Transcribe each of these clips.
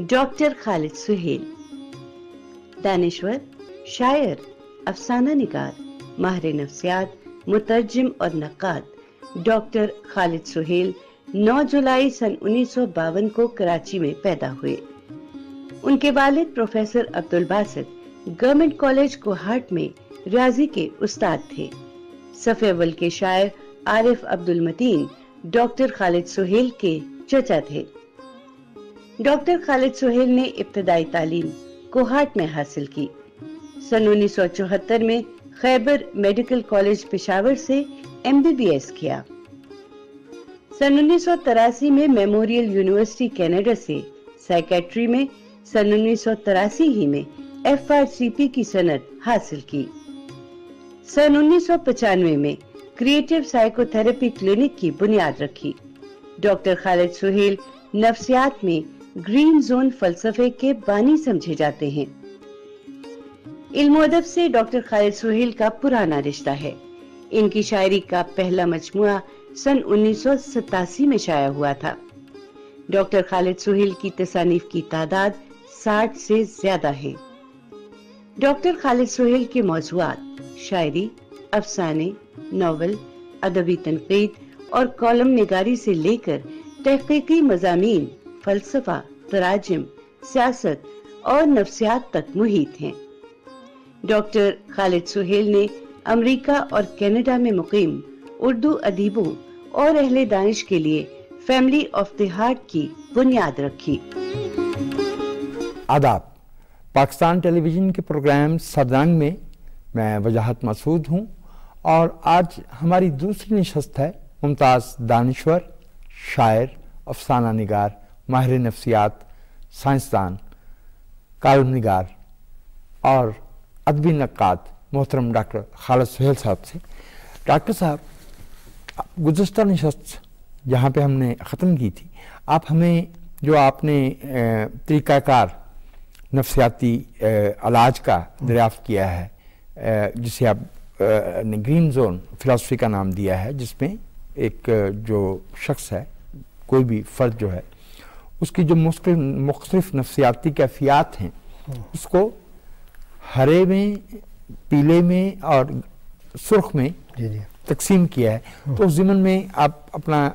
Doctor خالد سہیل، دانشور، شاعر، افسانہ نگار، ماہر نفسیات، مترجم اور نقاد ڈاکٹر خالد سہیل 9 جولائی سن 1952 کو کراچی میں پیدا ہوئے۔ ان کے والد professor Abdul Basit government college Kohat میں ریاضی کے استاد تھے۔ صف اول کے شاعر عارف عبدالمتین ڈاکٹر خالد سہیل کے چچا تھے۔ ڈاکٹر خالد سہیل نے ابتدائی تعلیم کوہاٹ میں حاصل کی۔ سن 1974 میں خیبر میڈیکل کالج پشاور سے MBBS کیا۔ سن 1983 میں میموریل یونیورسٹی کینیڈا سے سائیکیٹری میں، سن 1983 ہی میں FRCP کی سند حاصل کی۔ سن 1995 میں کریٹو سائیکو تھراپی کلینک کی بنیاد رکھی۔ ڈاکٹر خالد سہیل نفسیات میں گرین زون فلسفے کے بانی سمجھے جاتے ہیں۔ علم و ادب سے ڈاکٹر خالد سہیل کا پرانا رشتہ ہے۔ ان کی شاعری کا پہلا مجموعہ سن 1987 میں شائع ہوا تھا۔ ڈاکٹر خالد سہیل کی تصانیف کی تعداد 60 سے زیادہ ہے۔ ڈاکٹر خالد سہیل کے موضوعات شاعری، افسانے، ناول، ادبی تنقید اور کالم نگاری سے لے کر تحقیقی مضامین، فلسفہ، تراجم، سیاست اور نفسیات تک محیط ہیں۔ ڈاکٹر خالد سہیل نے امریکہ اور کینیڈا میں مقیم اردو ادیبوں اور اہل دانش کے لیے فیملی آف دی ہارٹ کی بنیاد رکھی۔ آداب۔ پاکستان ٹیلی ویژن کے پروگرام سردانگ میں میں وجاہت مسعود ہوں، اور آج ہماری دوسری نشست ہے ممتاز دانشور، شاعر، افسانہ نگار، ماہر نفسیات، سائنسدان، کالم نگار اور ادبی نقاد محترم ڈاکٹر خالد سہیل صاحب سے۔ ڈاکٹر صاحب، گزشتہ نشست جہاں پہ ہم نے ختم کی تھی، آپ ہمیں جو آپ نے طریقہ کار نفسیاتی علاج کا دریافت کیا ہے، جسے آپ نے گرین زون فلسفی کا نام دیا ہے، جس میں ایک جو شخص ہے، کوئی بھی فرد جو ہے، اس کی جو مختلف نفسیاتی کیفیات ہیں، اس کو ہرے میں، پیلے میں اور سرخ میں تقسیم کیا ہے۔ تو اس ضمن میں آپ اپنا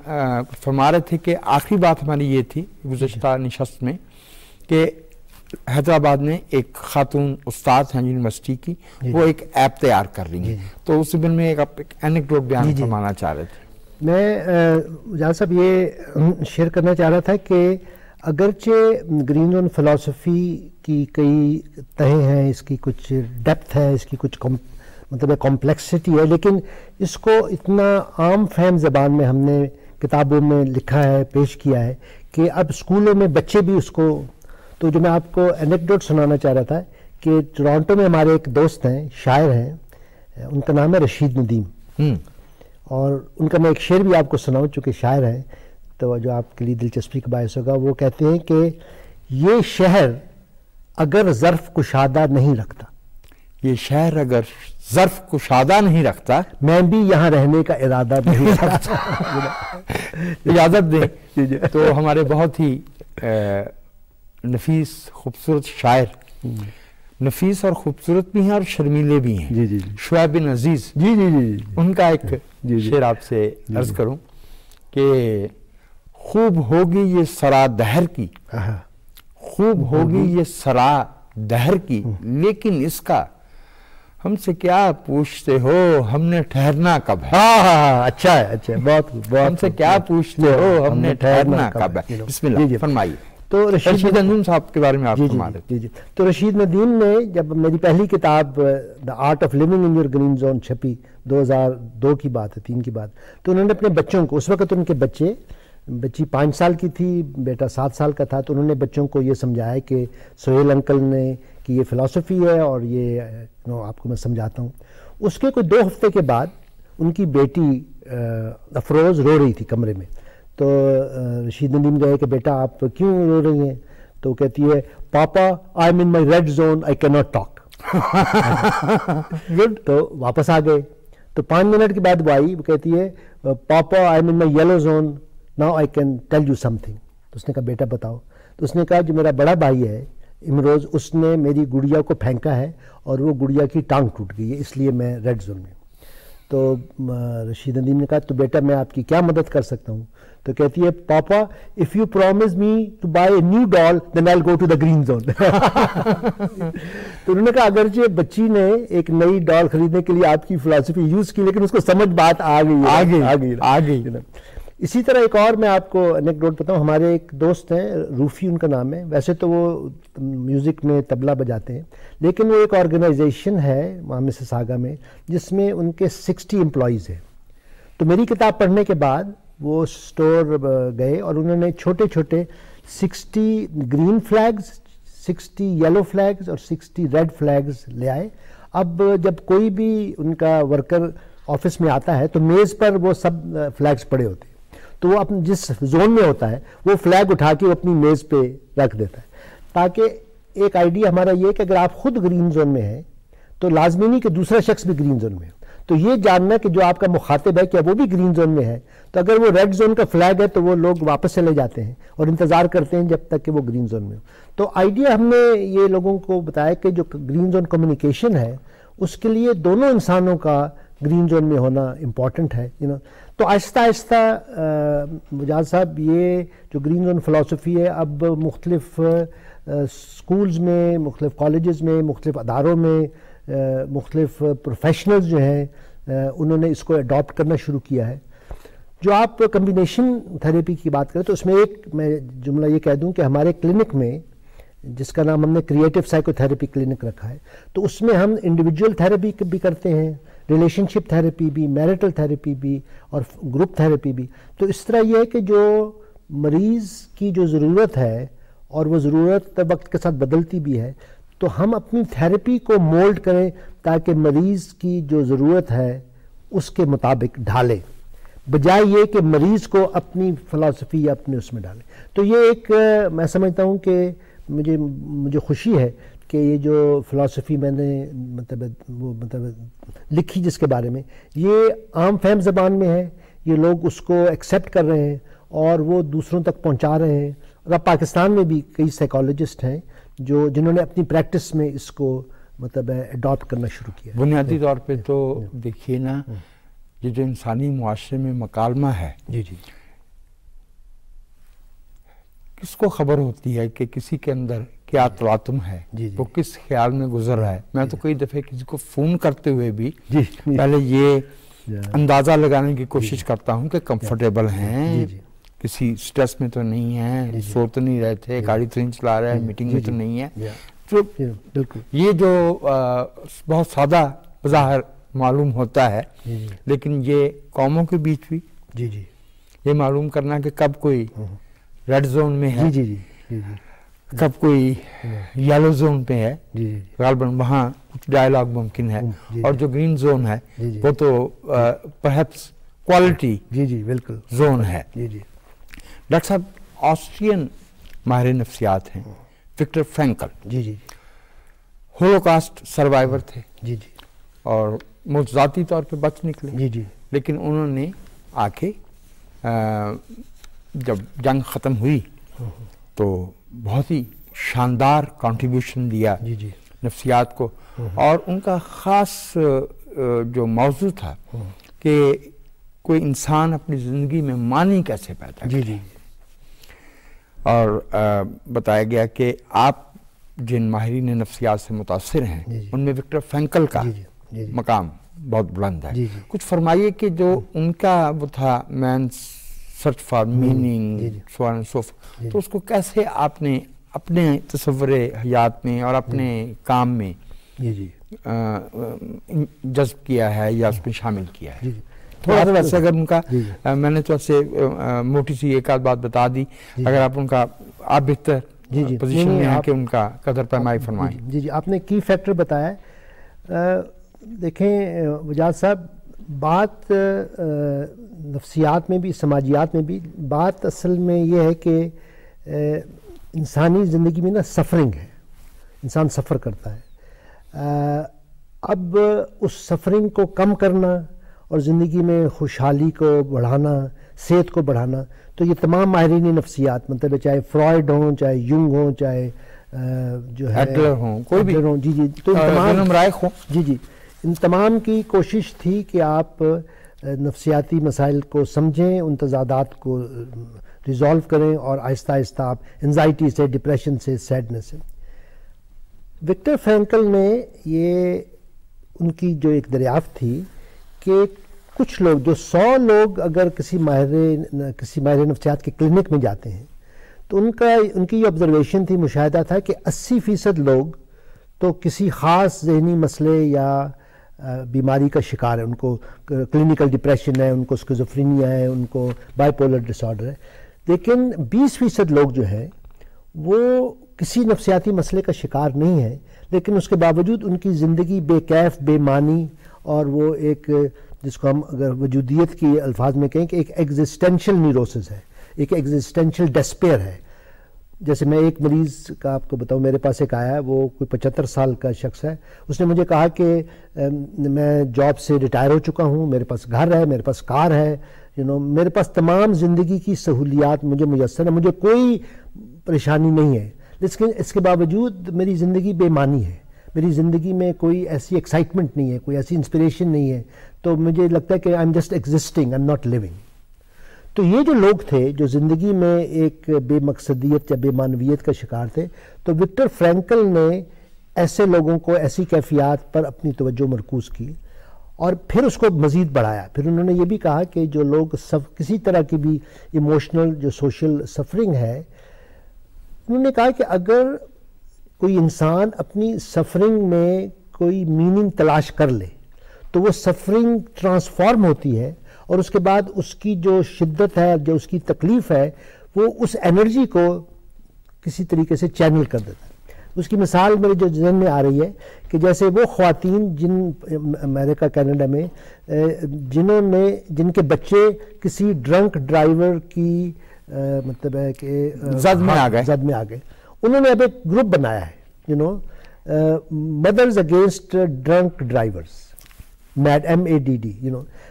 فرما رہے تھے کہ آخری بات ہماری یہ تھی گزشتہ نشست میں کہ حیدرآباد میں ایک خاتون استاد ہیں یونیورسٹی کی، وہ ایک ایپ تیار کر رہی ہیں، تو اس ضمن میں ایک اینیکڈوٹ بیان فرمانا چاہ رہے تھے۔ میں جہاں صاحب یہ شیئر کرنا چاہ رہا تھا کہ اگرچہ گرین زون فلسفی کی کئی تہیں ہیں، اس کی کچھ ڈیپتھ ہے، اس کی کچھ مطلب کمپلیکسٹی ہے، لیکن اس کو اتنا عام فہم زبان میں ہم نے کتابوں میں لکھا ہے، پیش کیا ہے کہ اب اسکولوں میں بچے بھی اس کو، تو جو میں آپ کو اینیکڈوٹ سنانا چاہ رہا تھا کہ ٹورانٹو میں ہمارے ایک دوست ہیں، شاعر ہیں، ان کا نام ہے رشید ندیم، اور ان کا میں ایک شعر بھی آپ کو سناؤں چونکہ شاعر ہیں تو جو آپ کے لیے دلچسپی کا باعث ہوگا۔ وہ کہتے ہیں کہ یہ شہر اگر ظرف کشادہ نہیں رکھتا، یہ شہر اگر ظرف کشادہ نہیں رکھتا، میں بھی یہاں رہنے کا ارادہ نہیں رکھتا۔ اجازت دیں تو ہمارے بہت ہی نفیس خوبصورت شاعر، نفیس اور خوبصورت بھی ہیں اور شرمیلے بھی ہیں، شعیب بن عزیز، ان کا ایک شعر آپ سے عرض کروں کہ خوب ہوگی یہ سرا دہر کی، خوب ہوگی یہ سرا دہر کی، لیکن اس کا ہم سے کیا پوچھتے ہو، ہم نے ٹھہرنا کب ہے۔ اچھا ہے، اچھا ہے، بہت ہم سے کیا پوچھتے ہو، ہم نے ٹھہرنا کب ہے۔ بسم اللہ فرمائیے۔ تو رشید ندیم صاحب کے بارے میں آپ فرما رہے تھے۔ تو رشید ندیم نے جب میری پہلی کتاب the art of living in your green zone چھپی، 2002 کی بات ہے، 3 کی بات، تو انہوں نے اپنے بچوں کو، اس وقت ان کے بچی 5 سال کی تھی، بیٹا 7 سال کا تھا، تو انہوں نے بچوں کو یہ سمجھایا کہ سہیل انکل نے کہ یہ فلسفی ہے اور یہ آپ کو میں سمجھاتا ہوں۔ اس کے کوئی 2 ہفتے کے بعد ان کی بیٹی افروز رو رہی تھی کمرے میں، تو رشید ندیم گئے کہ بیٹا آپ کیوں رو رہی ہیں؟ تو وہ کہتی ہے پاپا I am in my red zone, I can not talk. Good, تو واپس آ گئے، تو 5 منٹ کے بعد وہ آئی، وہ کہتی ہے پاپا I am in my yellow zone, now I can tell you some thing. تو اس نے کہا بیٹا بتاؤ، تو اس نے کہا جو میرا بڑا بھائی ہے امروز، اس نے میری گڑیا کو پھینکا ہے اور وہ گڑیا کی ٹانگ ٹوٹ گئی ہے، اس لیے میں ریڈ زون میں ہوں۔ تو رشید ندیم نے کہا تو بیٹا میں آپ کی کیا مدد کر سکتا ہوں؟ تو کہتی ہے پاپا if you promise me to buy a new doll then I will go to the green zone. تو انہوں نے کہا اگرچہ بچی نے ایک نئی ڈال خریدنے کے لیے آپ کی فلاسفی یوز کی، لیکن اس کو سمجھ بات آ گئی۔ اسی طرح ایک اور میں آپ کو انیکڈوٹ بتاؤں، ہمارے ایک دوست ہیں روفی ان کا نام ہے، ویسے تو وہ میوزک میں طبلہ بجاتے ہیں، لیکن وہ ایک آرگنائزیشن ہے وہاں مسیساگا میں جس میں ان کے 60 امپلائیز ہیں۔ تو میری کتاب پڑھنے کے بعد وہ سٹور گئے اور انہوں نے چھوٹے چھوٹے 60 گرین فلیگز، 60 یلو فلیگز اور 60 ریڈ فلیگز لے آئے۔ اب جب کوئی بھی ان کا ورکر آفس میں آتا ہے تو میز پر وہ سب فلیگز پڑے ہوتے ہیں، تو وہ اپنے جس زون میں ہوتا ہے وہ فلیگ اٹھا کے وہ اپنی میز پہ رکھ دیتا ہے، تاکہ ایک آئیڈیا ہمارا یہ کہ اگر آپ خود گرین زون میں ہیں تو لازمی نہیں کہ دوسرا شخص بھی گرین زون میں ہو، تو یہ جاننا کہ جو آپ کا مخاطب ہے کیا وہ بھی گرین زون میں ہے، تو اگر وہ ریڈ زون کا فلیگ ہے تو وہ لوگ واپس چلے جاتے ہیں اور انتظار کرتے ہیں جب تک کہ وہ گرین زون میں ہو۔ تو آئیڈیا ہم نے یہ لوگوں کو بتایا کہ جو گرین زون کمیونیکیشن ہے اس کے لیے دونوں انسانوں کا گرین زون میں ہونا امپورٹنٹ ہے، تو آہستہ آہستہ مجاز صاحب یہ جو گرین زون فلاسفی ہے اب مختلف سکولز میں، مختلف کالجز میں، مختلف اداروں میں، مختلف پروفیشنلز جو ہیں انہوں نے اس کو اڈاپٹ کرنا شروع کیا ہے۔ جو آپ کمبینیشن تھیراپی کی بات کریں تو اس میں ایک میں جملہ یہ کہہ دوں کہ ہمارے کلینک میں جس کا نام ہم نے کریٹو سائیکو تھراپی کلینک رکھا ہے، تو اس میں ہم انڈیویجول تھراپی بھی کرتے ہیں، ریلیشن شپ تھراپی بھی، میرٹل تھراپی بھی اور گروپ تھراپی بھی۔ تو اس طرح یہ ہے کہ جو مریض کی جو ضرورت ہے اور وہ ضرورت وقت کے ساتھ بدلتی بھی ہے، تو ہم اپنی تھراپی کو مولڈ کریں تاکہ مریض کی جو ضرورت ہے اس کے مطابق ڈھالیں، بجائے یہ کہ مریض کو اپنی فلسفی یا اپنے اس میں ڈالیں۔ تو یہ ایک میں سمجھتا ہوں کہ مجھے خوشی ہے کہ یہ جو فلسفی میں نے مطلب لکھی جس کے بارے میں، یہ عام فہم زبان میں ہے، یہ لوگ اس کو ایکسیپٹ کر رہے ہیں اور وہ دوسروں تک پہنچا رہے ہیں، اور اب پاکستان میں بھی کئی سائیکالوجسٹ ہیں جنہوں نے اپنی پریکٹس میں اس کو مطلب اڈاپٹ کرنا شروع کیا۔ بنیادی طور پہ تو دیکھیے نا، یہ جو انسانی معاشرے میں مکالمہ ہے، جی جی، کس کو خبر ہوتی ہے کہ کسی کے اندر کیا تلاطم ہے، وہ کس خیال میں گزر رہا ہے۔ میں تو کئی دفعہ کسی کو فون کرتے ہوئے بھی پہلے یہ اندازہ لگانے کی کوشش کرتا ہوں کہ کمفرٹیبل ہیں، کسی سٹریس میں تو نہیں ہیں، سو تو نہیں رہے تھے، گاڑی تو نہیں چلا رہے ہیں، میٹنگ میں تو نہیں ہے۔ تو یہ جو بہت سادہ بظاہر معلوم ہوتا ہے، لیکن یہ قوموں کے بیچ بھی یہ معلوم کرنا کہ کب کوئی ریڈ زون میں ہے، کب کوئی یلو زون پہ ہے، غالباً وہاں کچھ ڈائلاگ ممکن ہے، اور جو گرین زون ہے وہ تو پرہیپس کوالٹی بالکل زون ہے۔ ڈاکٹر صاحب آسٹرین ماہر نفسیات ہیں وکٹر فرینکل، ہولوکاسٹ سروائیور تھے اور ذاتی طور پہ بچ نکلے، لیکن انہوں نے آ کے جب جنگ ختم ہوئی تو بہت ہی شاندار کنٹریبیوشن دیا نفسیات کو، اور ان کا خاص جو موضوع تھا کہ کوئی انسان اپنی زندگی میں معنی کیسے پیدا کرے، اور بتایا گیا کہ آپ جن ماہرین نفسیات سے متاثر ہیں ان میں وکٹر فرینکل کا مقام بہت بلند ہے۔ کچھ فرمائیے کہ جو ان کا وہ تھا مین سرچ فار میننگ، تو اس کو کیسے آپ نے اپنے تصور حیات میں اور اپنے کام میں جذب کیا ہے یا اس میں شامل کیا ہے؟ تھوڑا سا ویسے اگر ان کا میں نے تو ایسے موٹی سی ایک آدھ بات بتا دی، اگر آپ ان کا آپ بہتر پوزیشن میں ہیں کہ ان کا قدر پیمائی فرمائیں۔ جی آپ نے کی فیکٹر بتایا۔ دیکھیں وجاہت صاحب، بات نفسیات میں بھی سماجیات میں بھی بات اصل میں یہ ہے کہ انسانی زندگی میں نا سفرنگ ہے، انسان سفر کرتا ہے۔ اب اس سفرنگ کو کم کرنا اور زندگی میں خوشحالی کو بڑھانا، صحت کو بڑھانا. تو یہ تمام ماہرین نفسیات مطلب چاہے فرائڈ ہوں, چاہے یونگ ہوں, چاہے جو ہے ایڈلر ہوں, کوئی بھی ہوں, جی تو تمام رائق ہوں, جی ان تمام کی کوشش تھی کہ آپ نفسیاتی مسائل کو سمجھیں, ان تضادات کو ریزالو کریں اور آہستہ آہستہ آپ انزائٹی سے, ڈپریشن سے, سیڈنس سے. وکٹر فرینکل نے یہ ان کی جو ایک دریافت تھی کہ کچھ لوگ جو 100 لوگ اگر کسی ماہر نفسیات کے کلینک میں جاتے ہیں تو ان کی یہ آبزرویشن تھی, مشاہدہ تھا کہ 80% لوگ تو کسی خاص ذہنی مسئلے یا بیماری کا شکار ہے. ان کو کلینکل ڈپریشن ہے, ان کو اسکیزوفرینیا ہے, ان کو بائی پولر ڈس آرڈر ہے. لیکن 20% لوگ جو ہیں وہ کسی نفسیاتی مسئلے کا شکار نہیں ہیں, لیکن اس کے باوجود ان کی زندگی بے کیف, بے معنی, اور وہ ایک جس کو ہم اگر وجودیت کی الفاظ میں کہیں کہ ایک ایگزسٹینشل نیوروسس ہے, ایک ایگزسٹینشل ڈسپیئر ہے. جیسے میں ایک مریض کا آپ کو بتاؤں, میرے پاس ایک آیا, وہ کوئی 75 سال کا شخص ہے. اس نے مجھے کہا کہ میں جاب سے ریٹائر ہو چکا ہوں, میرے پاس گھر ہے, میرے پاس کار ہے, میرے پاس تمام زندگی کی سہولیات مجھے میسر ہیں, مجھے کوئی پریشانی نہیں ہے, لیکن اس کے باوجود میری زندگی بے معنی ہے, میری زندگی میں کوئی ایسی ایکسائٹمنٹ نہیں ہے, کوئی ایسی انسپریشن نہیں ہے, تو مجھے لگتا ہے کہ I am just existing, I am not living. تو یہ جو لوگ تھے جو زندگی میں ایک بے مقصدیت یا بے معنویت کا شکار تھے, تو وکٹر فرینکل نے ایسے لوگوں کو ایسی کیفیات پر اپنی توجہ مرکوز کی اور پھر اس کو مزید بڑھایا. پھر انہوں نے یہ بھی کہا کہ جو لوگ کسی طرح کی بھی ایموشنل جو سوشل سفرنگ ہے, انہوں نے کہا کہ اگر کوئی انسان اپنی سفرنگ میں کوئی میننگ تلاش کر لے تو وہ سفرنگ ٹرانسفارم ہوتی ہے, اور اس کے بعد اس کی جو شدت ہے, جو اس کی تکلیف ہے, وہ اس انرجی کو کسی طریقے سے چینل کر دیتا ہے. اس کی مثال میرے جو ذہن میں آ رہی ہے کہ جیسے وہ خواتین جن امریکہ کینیڈا میں جن کے بچے کسی ڈرنک ڈرائیور کی مطلب ہے کہ زد میں آ گئے, انہوں نے اب ایک گروپ بنایا ہے, mothers against drunk drivers, MADD MADD.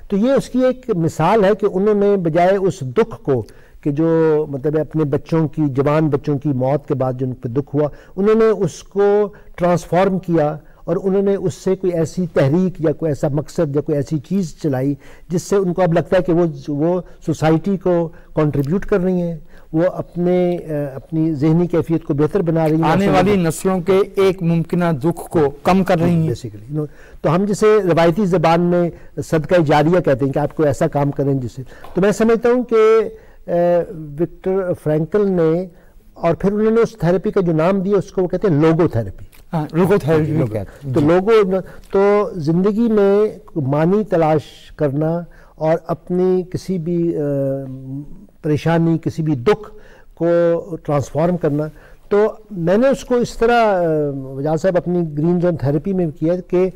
تو یہ اس کی ایک مثال ہے کہ انہوں نے بجائے اس دکھ کو کہ جو مطلب اپنے بچوں کی, جوان بچوں کی موت کے بعد جو ان پہ دکھ ہوا, انہوں نے اس کو ٹرانسفارم کیا اور انہوں نے اس سے کوئی ایسی تحریک یا کوئی ایسا مقصد یا کوئی ایسی چیز چلائی جس سے ان کو اب لگتا ہے کہ وہ سوسائٹی کو کنٹریبیوٹ کر رہی ہیں, وہ اپنی ذہنی کیفیت کو بہتر بنا رہی ہیں, آنے والی نسلوں کے ایک ممکنہ دکھ کو کم کر رہی ہیں بیسیکلی. تو ہم جسے روایتی زبان میں صدقہ جاریہ کہتے ہیں کہ آپ کو ایسا کام کریں جس سے, تو میں سمجھتا ہوں کہ وکٹر فرینکل نے, اور پھر انہوں نے اس تھراپی کا جو نام دیا اس کو وہ کہتے ہیں لوگو تھراپی. تو لوگو, تو زندگی میں معنی تلاش کرنا اور اپنی کسی بھی پریشانی, کسی بھی دکھ کو ٹرانسفارم کرنا. تو میں نے اس کو اس طرح وجاہت صاحب اپنی گرین زون تھراپی میں کیا کہ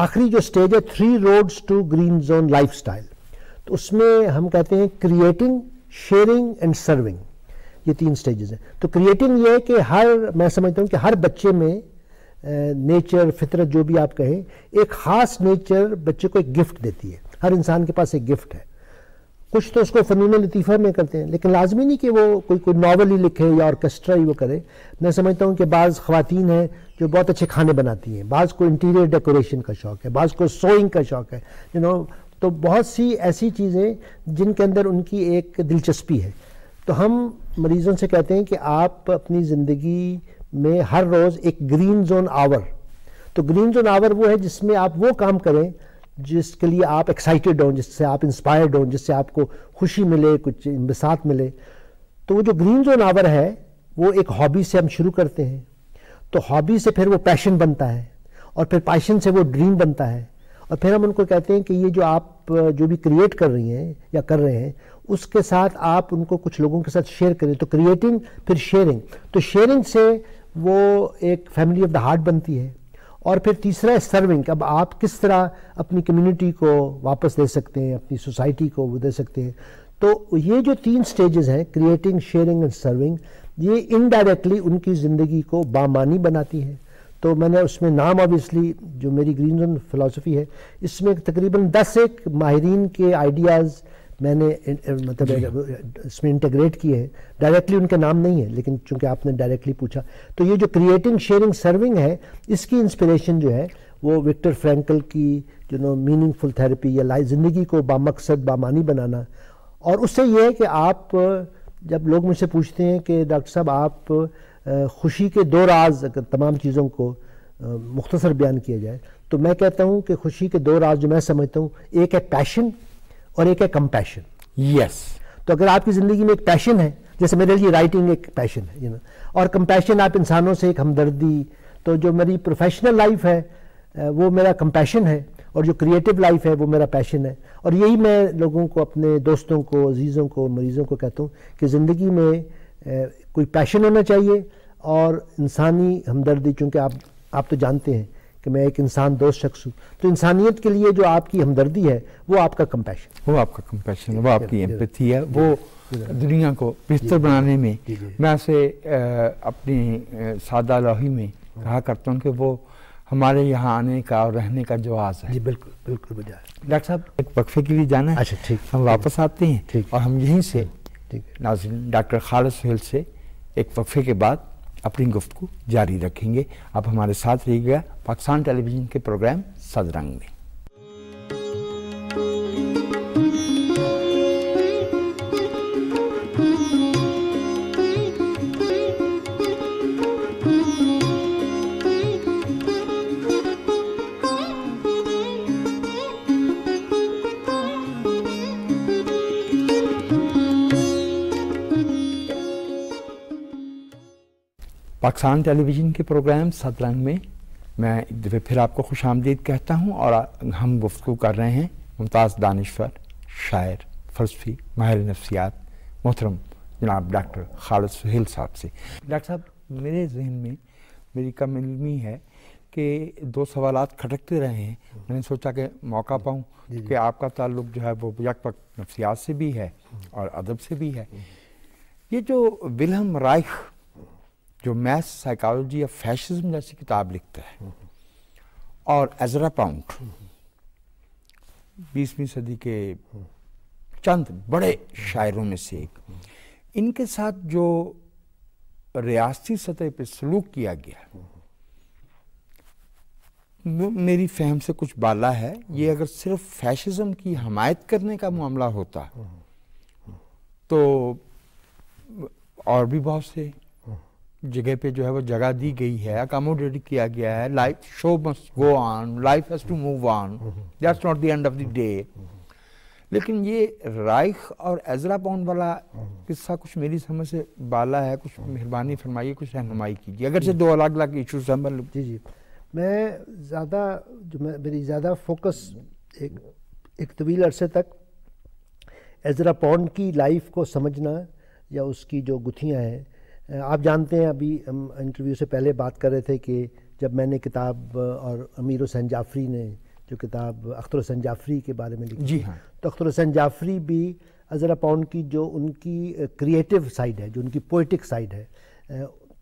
آخری جو سٹیج ہے 3 roads to green zone life style, تو اس میں ہم کہتے ہیں کریٹنگ, شیئرنگ اینڈ سرونگ, یہ 3 سٹیجز ہیں. تو کریٹنگ یہ ہے کہ میں سمجھتا ہوں کہ ہر بچے میں نیچر, فطرت جو بھی آپ کہیں, ایک خاص نیچر بچے کو ایک گفٹ دیتی ہے. ہر انسان کے پاس ایک گفٹ ہے. کچھ تو اس کو فنون لطیفہ میں کرتے ہیں, لیکن لازمی نہیں کہ وہ کوئی ناول ہی لکھے یا آرکیسٹرا ہی وہ کرے. میں سمجھتا ہوں کہ بعض خواتین ہیں جو بہت اچھے کھانے بناتی ہیں, بعض کو انٹیریئر ڈیکوریشن کا شوق ہے, بعض کو سوئنگ کا شوق ہے, تو بہت سی ایسی چیزیں جن کے اندر ان کی ایک دلچسپی ہے. تو ہم مریضوں سے کہتے ہیں کہ آپ اپنی زندگی میں ہر روز ایک گرین زون آور, تو گرین زون آور وہ ہے جس میں آپ وہ کام کریں جس کے لیے آپ ایکسائٹیڈ ہوں, جس سے آپ انسپائرڈ ہوں, جس سے آپ کو خوشی ملے, کچھ انبساط ملے. تو وہ جو گرین زون آور ہے وہ ایک ہابی سے ہم شروع کرتے ہیں, تو ہابی سے پھر وہ پیشن بنتا ہے, اور پھر پیشن سے وہ ڈریم بنتا ہے, اور پھر ہم ان کو کہتے ہیں کہ یہ جو آپ جو بھی کریٹ کر رہی ہیں یا کر رہے ہیں اس کے ساتھ آپ ان کو کچھ لوگوں کے ساتھ شیئر کریں. تو کریٹنگ, پھر شیئرنگ, تو شیئرنگ سے وہ ایک فیملی آف دا ہارٹ بنتی ہے. اور پھر تیسرا ہے سرونگ. اب آپ کس طرح اپنی کمیونٹی کو واپس دے سکتے ہیں, اپنی سوسائٹی کو وہ دے سکتے ہیں. تو یہ جو 3 سٹیجز ہیں, کریٹنگ, شیئرنگ اینڈ سرونگ, یہ انڈائریکٹلی ان کی زندگی کو بامعنی بناتی ہیں. تو میں نے اس میں نام آبویسلی جو میری گرین زون فلسفی ہے اس میں تقریباً 10 ایک ماہرین کے آئیڈیاز میں نے مطلب اس میں انٹیگریٹ کیے ہیں. ڈائریکٹلی ان کا نام نہیں ہے لیکن چونکہ آپ نے ڈائریکٹلی پوچھا, تو یہ جو کریٹنگ شیئرنگ سرونگ ہے اس کی انسپریشن جو ہے وہ وکٹر فرینکل کی جو میننگ فل تھراپی یا زندگی کو بامقصد بامانی بنانا. اور اس سے یہ ہے کہ آپ جب لوگ مجھ سے پوچھتے ہیں کہ ڈاکٹر صاحب آپ خوشی کے 2 راز اگر تمام چیزوں کو مختصر بیان کیا جائے تو میں کہتا ہوں کہ خوشی کے 2 راز جو میں سمجھتا ہوں, ایک ہے پیشن اور ایک ہے کمپیشن. یس. تو اگر آپ کی زندگی میں ایک پیشن ہے, جیسے میرے لیے رائٹنگ ایک پیشن ہے اور کمپیشن آپ انسانوں سے ایک ہمدردی, تو جو میری پروفیشنل لائف ہے وہ میرا کمپیشن ہے اور جو کریٹو لائف ہے وہ میرا پیشن ہے. اور یہی میں لوگوں کو, اپنے دوستوں کو, عزیزوں کو, مریضوں کو کہتا ہوں کہ زندگی میں کوئی پیشن ہونا چاہیے اور انسانی ہمدردی. چونکہ آپ تو جانتے ہیں کہ میں ایک انسان دوست شخص ہوں, تو انسانیت کے لیے جو آپ کی ہمدردی ہے وہ آپ کا کمپیشن, وہ آپ کا کمپیشن ہے, وہ آپ کی ایمپیتھی ہے, وہ دنیا کو بہتر بنانے میں. میں اسے اپنی سادہ لوحی میں کہا کرتا ہوں کہ وہ ہمارے یہاں آنے کا اور رہنے کا جواز ہے. جی بالکل بالکل بجا. ڈاکٹر صاحب ایک وقفے کے لیے جانا ہے. اچھا ٹھیک, ہم واپس آتے ہیں اور ہم یہیں سے ناظرین ڈاکٹر خالد سہیل سے ایک وقفے کے بعد اپنی گفتگو جاری رکھیں گے. آپ ہمارے ساتھ رہیے گا پاکستان ٹیلی ویژن کے پروگرام صدرنگ میں. پاکستان ٹیلی ویژن کے پروگرام صدرنگ میں میں ایک دفعہ پھر آپ کو خوش آمدید کہتا ہوں اور ہم گفتگو کر رہے ہیں ممتاز دانشور, شاعر, فلسفی, ماہر نفسیات محترم جناب ڈاکٹر خالد سہیل صاحب سے. ڈاکٹر صاحب میرے ذہن میں میری کم علمی ہے کہ 2 سوالات کھٹکتے رہے ہیں. میں نے سوچا کہ موقع پاؤں کہ آپ کا تعلق جو ہے وہ یک وقت نفسیات سے بھی ہے اور ادب سے بھی ہے. یہ جو ولہم رائخ جو میتھ سائیکالوجی آف فیشزم جیسی کتاب لکھتا ہے اور ایزرا پاؤنڈ 20ویں صدی کے چند بڑے شاعروں میں سے ایک, ان کے ساتھ جو ریاستی سطح پہ سلوک کیا گیا وہ میری فہم سے کچھ بالا ہے. یہ اگر صرف فیشزم کی حمایت کرنے کا معاملہ ہوتا تو اور بھی بہت سے جگہ پہ جو ہے وہ جگہ دی گئی ہے, اکاموڈیٹ کیا گیا ہے. Life show must go on, life has to move on, that's not the end of the day. لیکن یہ رائخ اور ایزرا پاؤنڈ والا قصہ کچھ میری سمجھ سے بالا ہے. کچھ مہربانی فرمائیے, کچھ رہنمائی کیجیے, اگرچہ 2 الگ الگ ایشوز ہیں. جی میں زیادہ میری زیادہ فوکس ایک طویل عرصے تک ایزرا پاؤنڈ کی لائف کو سمجھنا یا اس کی جو گتھیاں ہیں. آپ جانتے ہیں ابھی ہم انٹرویو سے پہلے بات کر رہے تھے کہ جب میں نے کتاب اور امیر حسین جعفری نے جو کتاب اختر حسین جعفری کے بارے میں لکھی, جی ہاں, تو اختر حسین جعفری بھی ایزرا پاؤنڈ کی جو ان کی کریٹو سائڈ ہے, جو ان کی پوئٹک سائڈ ہے.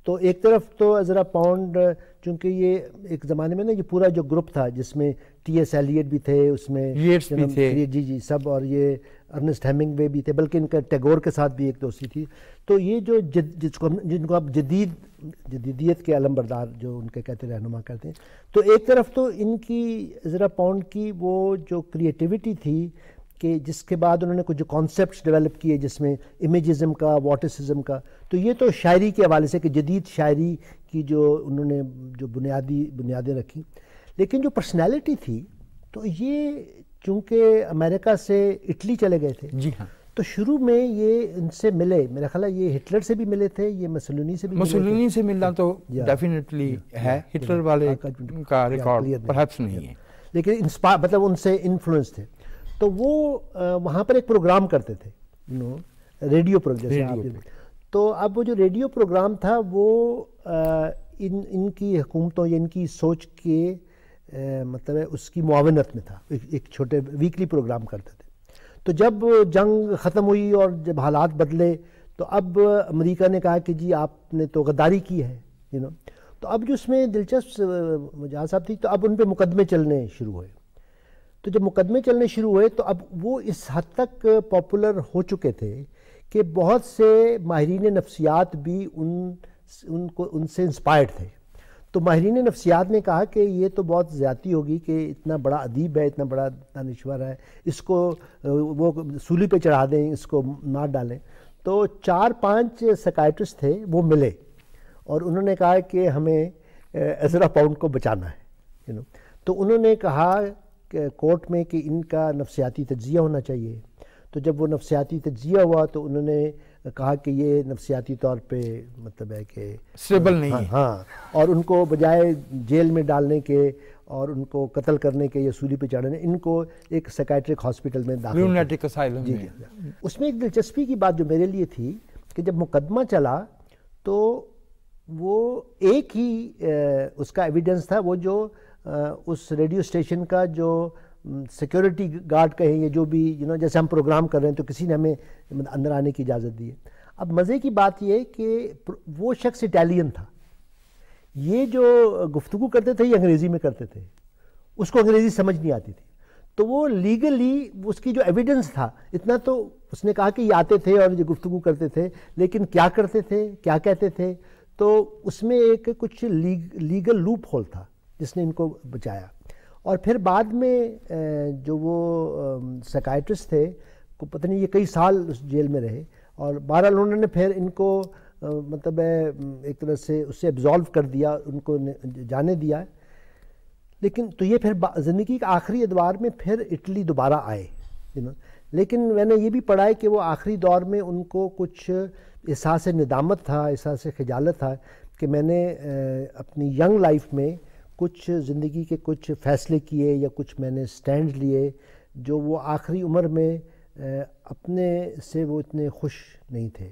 تو ایک طرف تو ایزرا پاؤنڈ چونکہ یہ ایک زمانے میں نا یہ پورا جو گروپ تھا جس میں ٹی ایس ایلیٹ بھی تھے, اس میں جی سب, اور یہ ارنسٹ ہیمنگ وے بھی تھے, بلکہ ان کا ٹیگور کے ساتھ بھی ایک دوستی تھی. تو یہ جو جن کو آپ جدیدیت کے علم بردار جو ان کے کہتے رہنما کرتے ہیں, تو ایک طرف تو ان کی ایزرا پاؤنڈ کی وہ جو کریٹیوٹی تھی کہ جس کے بعد انہوں نے کچھ جو کانسیپٹس ڈیولپ کیے جس میں امیجزم کا, واٹسزم کا, تو یہ تو شاعری کے حوالے سے کہ جدید شاعری کی جو انہوں نے جو بنیادیں رکھی. لیکن جو پرسنالٹی تھی تو یہ چونکہ امریکہ سے اٹلی چلے گئے تھے, جی ہاں, تو شروع میں یہ ان سے ملے, میرا خیال ہے یہ ہٹلر سے بھی ملے تھے, یہ مسولینی سے بھی مسولینی سے ملنا تو ڈیفینیٹلی ہے, ہٹلر والے کا ریکارڈ پرہیپس نہیں ہے, لیکن مطلب ان سے انفلوئنس تھے. تو وہ وہاں پر ایک پروگرام کرتے تھے, ریڈیو پروگرام. تو اب وہ جو ریڈیو پروگرام تھا وہ ان کی حکومتوں یا ان کی سوچ کے مطلب ہے اس کی معاونت میں تھا. ایک چھوٹے ویکلی پروگرام کرتے تھے. تو جب جنگ ختم ہوئی اور جب حالات بدلے تو اب امریکہ نے کہا کہ جی آپ نے تو غداری کی ہے, تو اب جو اس میں دلچسپ مجاز صاحب تھی, تو اب ان پہ مقدمے چلنے شروع ہوئے. تو جب مقدمے چلنے شروع ہوئے تو اب وہ اس حد تک پاپولر ہو چکے تھے کہ بہت سے ماہرین نفسیات بھی ان سے انسپائرڈ تھے. تو ماہرین نفسیات نے کہا کہ یہ تو بہت زیادتی ہوگی کہ اتنا بڑا ادیب ہے, اتنا بڑا دانشور ہے, اس کو وہ سولی پہ چڑھا دیں, اس کو مار ڈالیں. تو 4-5 سائیکائٹرسٹ تھے, وہ ملے اور انہوں نے کہا کہ ہمیں ایزرا پاؤنڈ کو بچانا ہے. تو انہوں نے کہا کہ کورٹ میں کہ ان کا نفسیاتی تجزیہ ہونا چاہیے. تو جب وہ نفسیاتی تجزیہ ہوا تو انہوں نے کہا کہ یہ نفسیاتی طور پہ مطلب ہے کہ اسٹیبل نہیں ہے. ہاں, اور ان کو بجائے جیل میں ڈالنے کے اور ان کو قتل کرنے کے یا سولی پہ چڑھانے, ان کو ایک سائیکائٹرک ہاسپٹل میں داخل لونیٹک اسائلم میں. اس میں ایک دلچسپی کی بات جو میرے لیے تھی کہ جب مقدمہ چلا تو وہ ایک ہی اس کا ایویڈنس تھا, وہ جو اس ریڈیو اسٹیشن کا جو سیکیورٹی گارڈ کہیں یا جو بھی جیسے ہم پروگرام کر رہے ہیں تو کسی نے ہمیں اندر آنے کی اجازت دی ہے. اب مزے کی بات یہ ہے کہ وہ شخص اٹالین تھا, یہ جو گفتگو کرتے تھے یہ انگریزی میں کرتے تھے, اس کو انگریزی سمجھ نہیں آتی تھی. تو وہ لیگلی اس کی جو ایویڈنس تھا اتنا تو اس نے کہا کہ یہ آتے تھے اور یہ گفتگو کرتے تھے, لیکن کیا کرتے تھے, کیا کہتے تھے, تو اس میں ایک کچھ لیگل لوپ ہول تھا جس نے ان کو بچایا. اور پھر بعد میں جو وہ سائیکائٹرسٹ تھے کو پتہ نہیں یہ کئی سال اس جیل میں رہے, اور بہرحال انہوں نے پھر ان کو مطلب ایک طرح سے اس سے ایبزالو کر دیا, ان کو جانے دیا. لیکن تو یہ پھر زندگی کے آخری ادوار میں پھر اٹلی دوبارہ آئے. لیکن میں نے یہ بھی پڑھا ہے کہ وہ آخری دور میں ان کو کچھ احساس ندامت تھا, احساس خجالت تھا کہ میں نے اپنی ینگ لائف میں کچھ زندگی کے کچھ فیصلے کیے یا کچھ میں نے سٹینڈ لیے جو وہ آخری عمر میں اپنے سے وہ اتنے خوش نہیں تھے.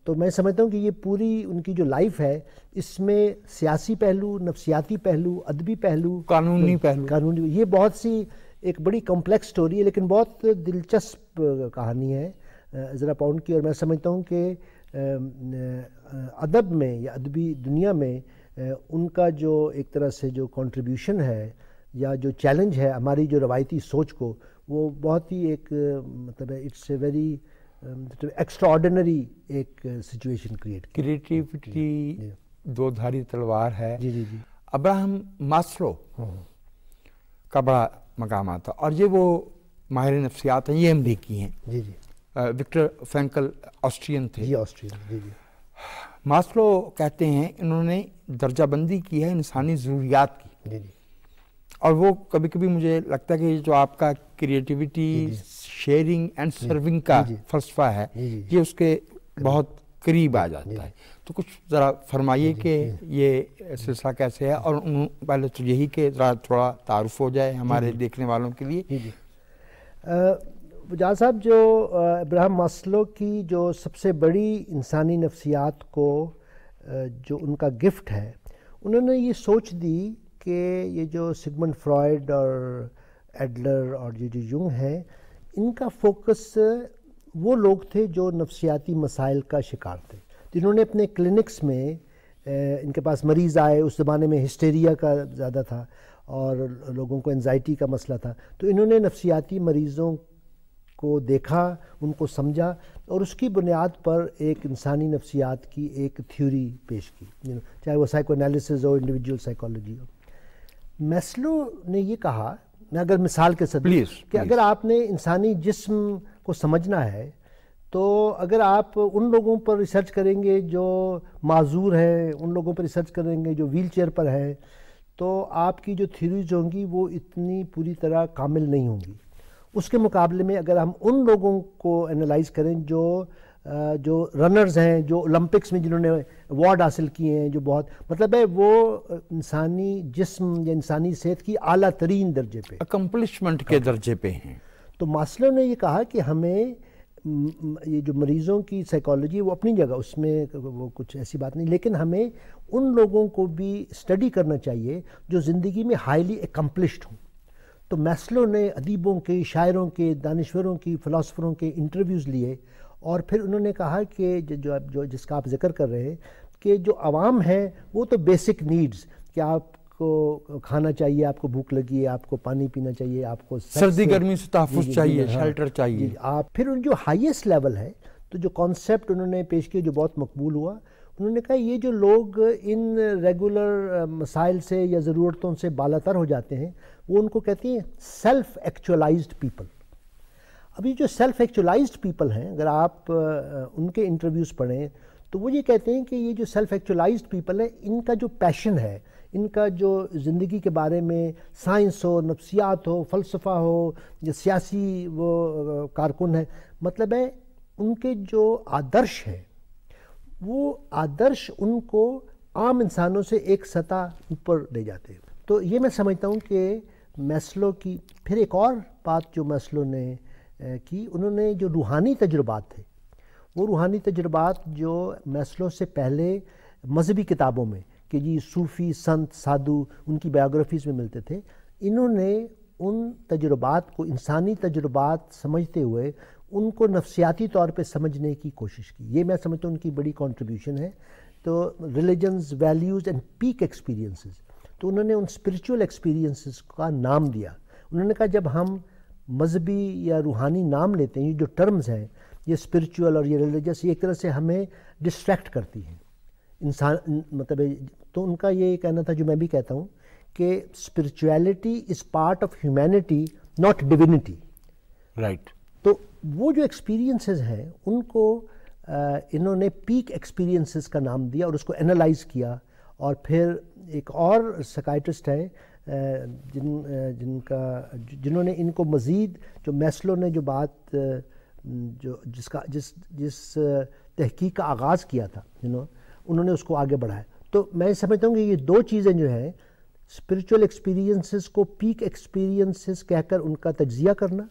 تو میں سمجھتا ہوں کہ یہ پوری ان کی جو لائف ہے اس میں سیاسی پہلو, نفسیاتی پہلو, ادبی پہلو, قانونی, یہ بہت سی ایک بڑی کمپلیکس سٹوری ہے لیکن بہت دلچسپ کہانی ہے ایزرا پاؤنڈ کی. اور میں سمجھتا ہوں کہ ادب میں یا ادبی دنیا میں ان کا جو ایک طرح سے جو کنٹریبیوشن ہے یا جو چیلنج ہے ہماری جو روایتی سوچ کو, وہ بہت ہی ایک مطلب it's a very extraordinary ایک سچویشن کریٹیوٹی دو دھاری تلوار ہے. جی جی جی. ابراہم ماسلو کا بڑا مقام آتا, اور یہ وہ ماہر نفسیات ہیں, یہ امریکی ہیں. جی جی. وکٹر فرینکل آسٹرین تھے. جی آسٹرین. جی جی. ماسلو کہتے ہیں انہوں نے درجہ بندی کی ہے انسانی ضروریات کی. جی جی. اور وہ کبھی کبھی مجھے لگتا ہے کہ جو آپ کا کریٹیوٹی, شیئرنگ اینڈ سرونگ کا فلسفہ ہے, یہ اس کے بہت قریب آ جاتا ہے. تو کچھ ذرا فرمائیے کہ یہ سلسلہ کیسے ہے, اور پہلے تو یہی کہ ذرا تھوڑا تعارف ہو جائے ہمارے دیکھنے والوں کے لیے. جہاں صاحب, جو ابراہم ماسلو کی جو سب سے بڑی انسانی نفسیات کو جو ان کا گفٹ ہے, انہوں نے یہ سوچ دی کہ یہ جو سگمنڈ فرائڈ اور ایڈلر اور یہ جو یونگ ہیں, ان کا فوکس وہ لوگ تھے جو نفسیاتی مسائل کا شکار تھے, جنہوں نے اپنے کلینکس میں ان کے پاس مریض آئے. اس زمانے میں ہسٹیریا کا زیادہ تھا اور لوگوں کو انزائٹی کا مسئلہ تھا, تو انہوں نے نفسیاتی مریضوں کو دیکھا, ان کو سمجھا, اور اس کی بنیاد پر ایک انسانی نفسیات کی ایک تھیوری پیش کی, چاہے وہ سائیکو انالیسز ہو, انڈیویجول سائیکالوجی ہو. میسلو نے یہ کہا, میں اگر مثال کے ساتھ کہ اگر آپ نے انسانی جسم کو سمجھنا ہے تو اگر آپ ان لوگوں پر ریسرچ کریں گے جو معذور ہیں, ان لوگوں پر ریسرچ کریں گے جو ویل چیئر پر ہیں, تو آپ کی جو تھیوریز ہوں گی وہ اتنی پوری طرح کامل نہیں ہوں گی. اس کے مقابلے میں اگر ہم ان لوگوں کو انالائز کریں جو رنرز ہیں, جو اولمپکس میں جنہوں نے ایوارڈ حاصل کیے ہیں, جو بہت مطلب ہے وہ انسانی جسم یا انسانی صحت کی اعلیٰ ترین درجے پہ, اکمپلشمنٹ کے درجے پہ ہیں. تو ماسلو نے یہ کہا کہ ہمیں یہ جو مریضوں کی سائیکالوجی وہ اپنی جگہ, اس میں وہ کچھ ایسی بات نہیں, لیکن ہمیں ان لوگوں کو بھی اسٹڈی کرنا چاہیے جو زندگی میں ہائیلی اکمپلشڈ ہوں. تو میسلو نے ادیبوں کے, شاعروں کے, دانشوروں کی, فلاسفروں کے انٹرویوز لیے, اور پھر انہوں نے کہا کہ جو جس کا آپ ذکر کر رہے ہیں کہ جو عوام ہیں وہ تو بیسک نیڈز, کہ آپ کو کھانا چاہیے، آپ کو بھوک لگی ہے، آپ کو پانی پینا چاہیے، آپ کو سردی گرمی سے تحفظ چاہیے، شیلٹر چاہیے. آپ پھر ان جو ہائیسٹ لیول ہے تو جو کانسیپٹ انہوں نے پیش کیا جو بہت مقبول ہوا، انہوں نے کہا یہ جو لوگ ان ریگولر مسائل سے یا ضرورتوں سے بالاتر ہو جاتے ہیں وہ ان کو کہتے ہیں سیلف ایکچولائزڈ پیپل. اب یہ جو سیلف ایکچولائزڈ پیپل ہیں، اگر آپ ان کے انٹرویوز پڑھیں تو وہ یہ کہتے ہیں کہ یہ جو سیلف ایکچولائزڈ پیپل ہیں ان کا جو پیشن ہے، ان کا جو زندگی کے بارے میں سائنس ہو، نفسیات ہو، فلسفہ ہو یا سیاسی وہ کارکن ہے، مطلب ہے ان کے جو آدرش ہیں وہ آدرش ان کو عام انسانوں سے ایک سطح اوپر لے جاتے ہیں. تو یہ میں سمجھتا ہوں کہ میسلو کی پھر ایک اور بات جو میسلو نے کی، انہوں نے جو روحانی تجربات تھے وہ روحانی تجربات جو میسلو سے پہلے مذہبی کتابوں میں کہ جی صوفی سنت سادھو ان کی بایوگرافیز میں ملتے تھے، انہوں نے ان تجربات کو انسانی تجربات سمجھتے ہوئے ان کو نفسیاتی طور پہ سمجھنے کی کوشش کی. یہ میں سمجھتا ہوں ان کی بڑی کنٹریبیوشن ہے. تو religions, values and peak experiences, تو انہوں نے ان اسپریچول ایکسپیرینسز کا نام دیا. انہوں نے کہا جب ہم مذہبی یا روحانی نام لیتے ہیں، یہ جو ٹرمز ہیں یہ اسپریچول اور یہ ریلیجس، یہ ایک طرح سے ہمیں ڈسٹریکٹ کرتی ہیں انسان، مطلب تو ان کا یہ کہنا تھا جو میں بھی کہتا ہوں کہ spirituality is part of humanity not divinity. Right. تو وہ جو ایکسپیرینسز ہیں ان کو انہوں نے پیک ایکسپیرینسز کا نام دیا اور اس کو انالائز کیا. اور پھر ایک اور سائیکائٹرسٹ ہیں جنہوں نے ان کو مزید، جو میسلو نے جو بات جس تحقیق کا آغاز کیا تھا انہوں نے اس کو آگے بڑھایا. تو میں سمجھتا ہوں کہ یہ دو چیزیں جو ہیں اسپریچول ایکسپیرینسز کو پیک ایکسپیرینسز کہہ کر ان کا تجزیہ کرنا،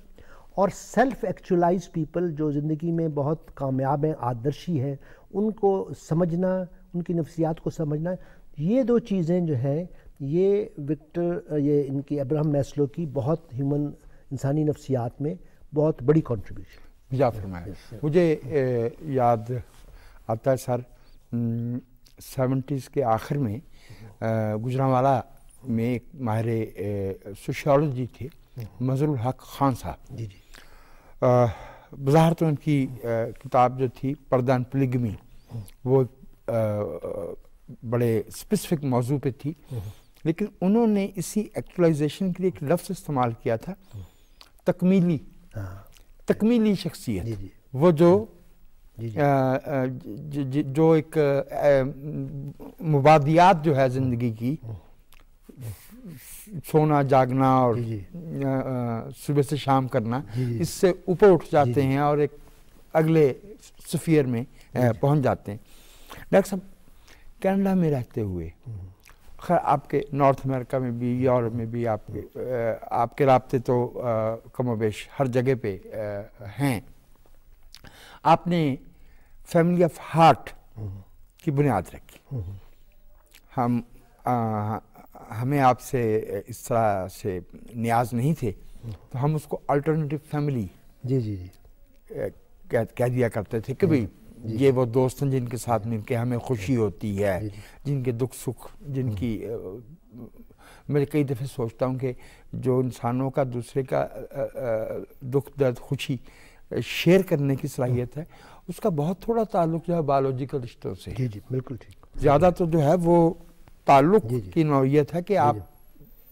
اور سیلف ایکچولائز پیپل جو زندگی میں بہت کامیاب ہیں، آدرشی ہیں، ان کو سمجھنا، ان کی نفسیات کو سمجھنا، یہ دو چیزیں جو ہیں یہ یہ ان کی ابراہم میسلو کی بہت ہیومن انسانی نفسیات میں بہت بڑی کنٹریبیوشن. یا فرمایا. مجھے یاد آتا ہے سر 70s کے آخر میں گجرانوالہ میں ایک ماہر سوشیالوجی تھے مظہر الحق خان صاحب. جی جی. بظاہر تو ان کی کتاب جو تھی پردہ پلیگمی وہ بڑے اسپیسیفک موضوع پہ تھی، لیکن انہوں نے اسی ایکچولائزیشن کے لیے ایک لفظ استعمال کیا تھا تکمیلی شخصیت. وہ جو ایک مبادیات جو ہے زندگی کی، سونا جاگنا اور صبح سے شام کرنا، اس سے اوپر اٹھ جاتے ہیں اور ایک اگلے سفیر میں پہنچ جاتے ہیں. ڈاکٹر صاحب کینیڈا میں رہتے ہوئے، خیر آپ کے نارتھ امریکہ میں بھی، یورپ میں بھی آپ کے رابطے تو کم و بیش ہر جگہ پہ ہیں. آپ نے فیملی آف ہارٹ کی بنیاد رکھی. ہمیں آپ سے اس طرح سے نیاز نہیں تھے تو ہم اس کو الٹرنیٹیو فیملی کہہ دیا کرتے تھے کہ بھئی یہ وہ دوست ہیں جن کے ساتھ مل کے ہمیں خوشی ہوتی ہے، جن کے دکھ سکھ، جن کی میں کئی دفعہ سوچتا ہوں کہ جو انسانوں کا دوسرے کا دکھ درد خوشی شیئر کرنے کی صلاحیت ہے، اس کا بہت تھوڑا تعلق جو ہے بایولوجیکل رشتوں سے. جی جی بالکل ٹھیک. زیادہ تو جو ہے وہ تعلق کی نوعیت ہے کہ آپ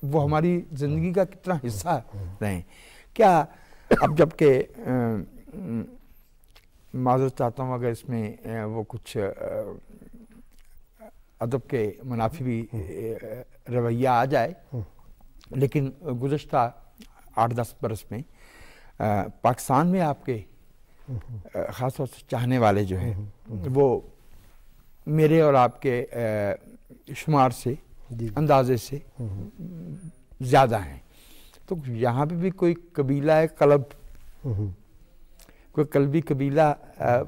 وہ ہماری زندگی کا کتنا حصہ رہیں. کیا اب جب کہ معذرت چاہتا ہوں اگر اس میں وہ کچھ ادب کے منافی بھی رویہ آ جائے، لیکن گزشتہ 8-10 برس میں پاکستان میں آپ کے خاص طور سے چاہنے والے جو ہیں وہ میرے اور آپ کے شمار سے، اندازے سے زیادہ ہیں. تو یہاں پہ بھی کوئی قبیلہ قلب، کوئی قلبی قبیلہ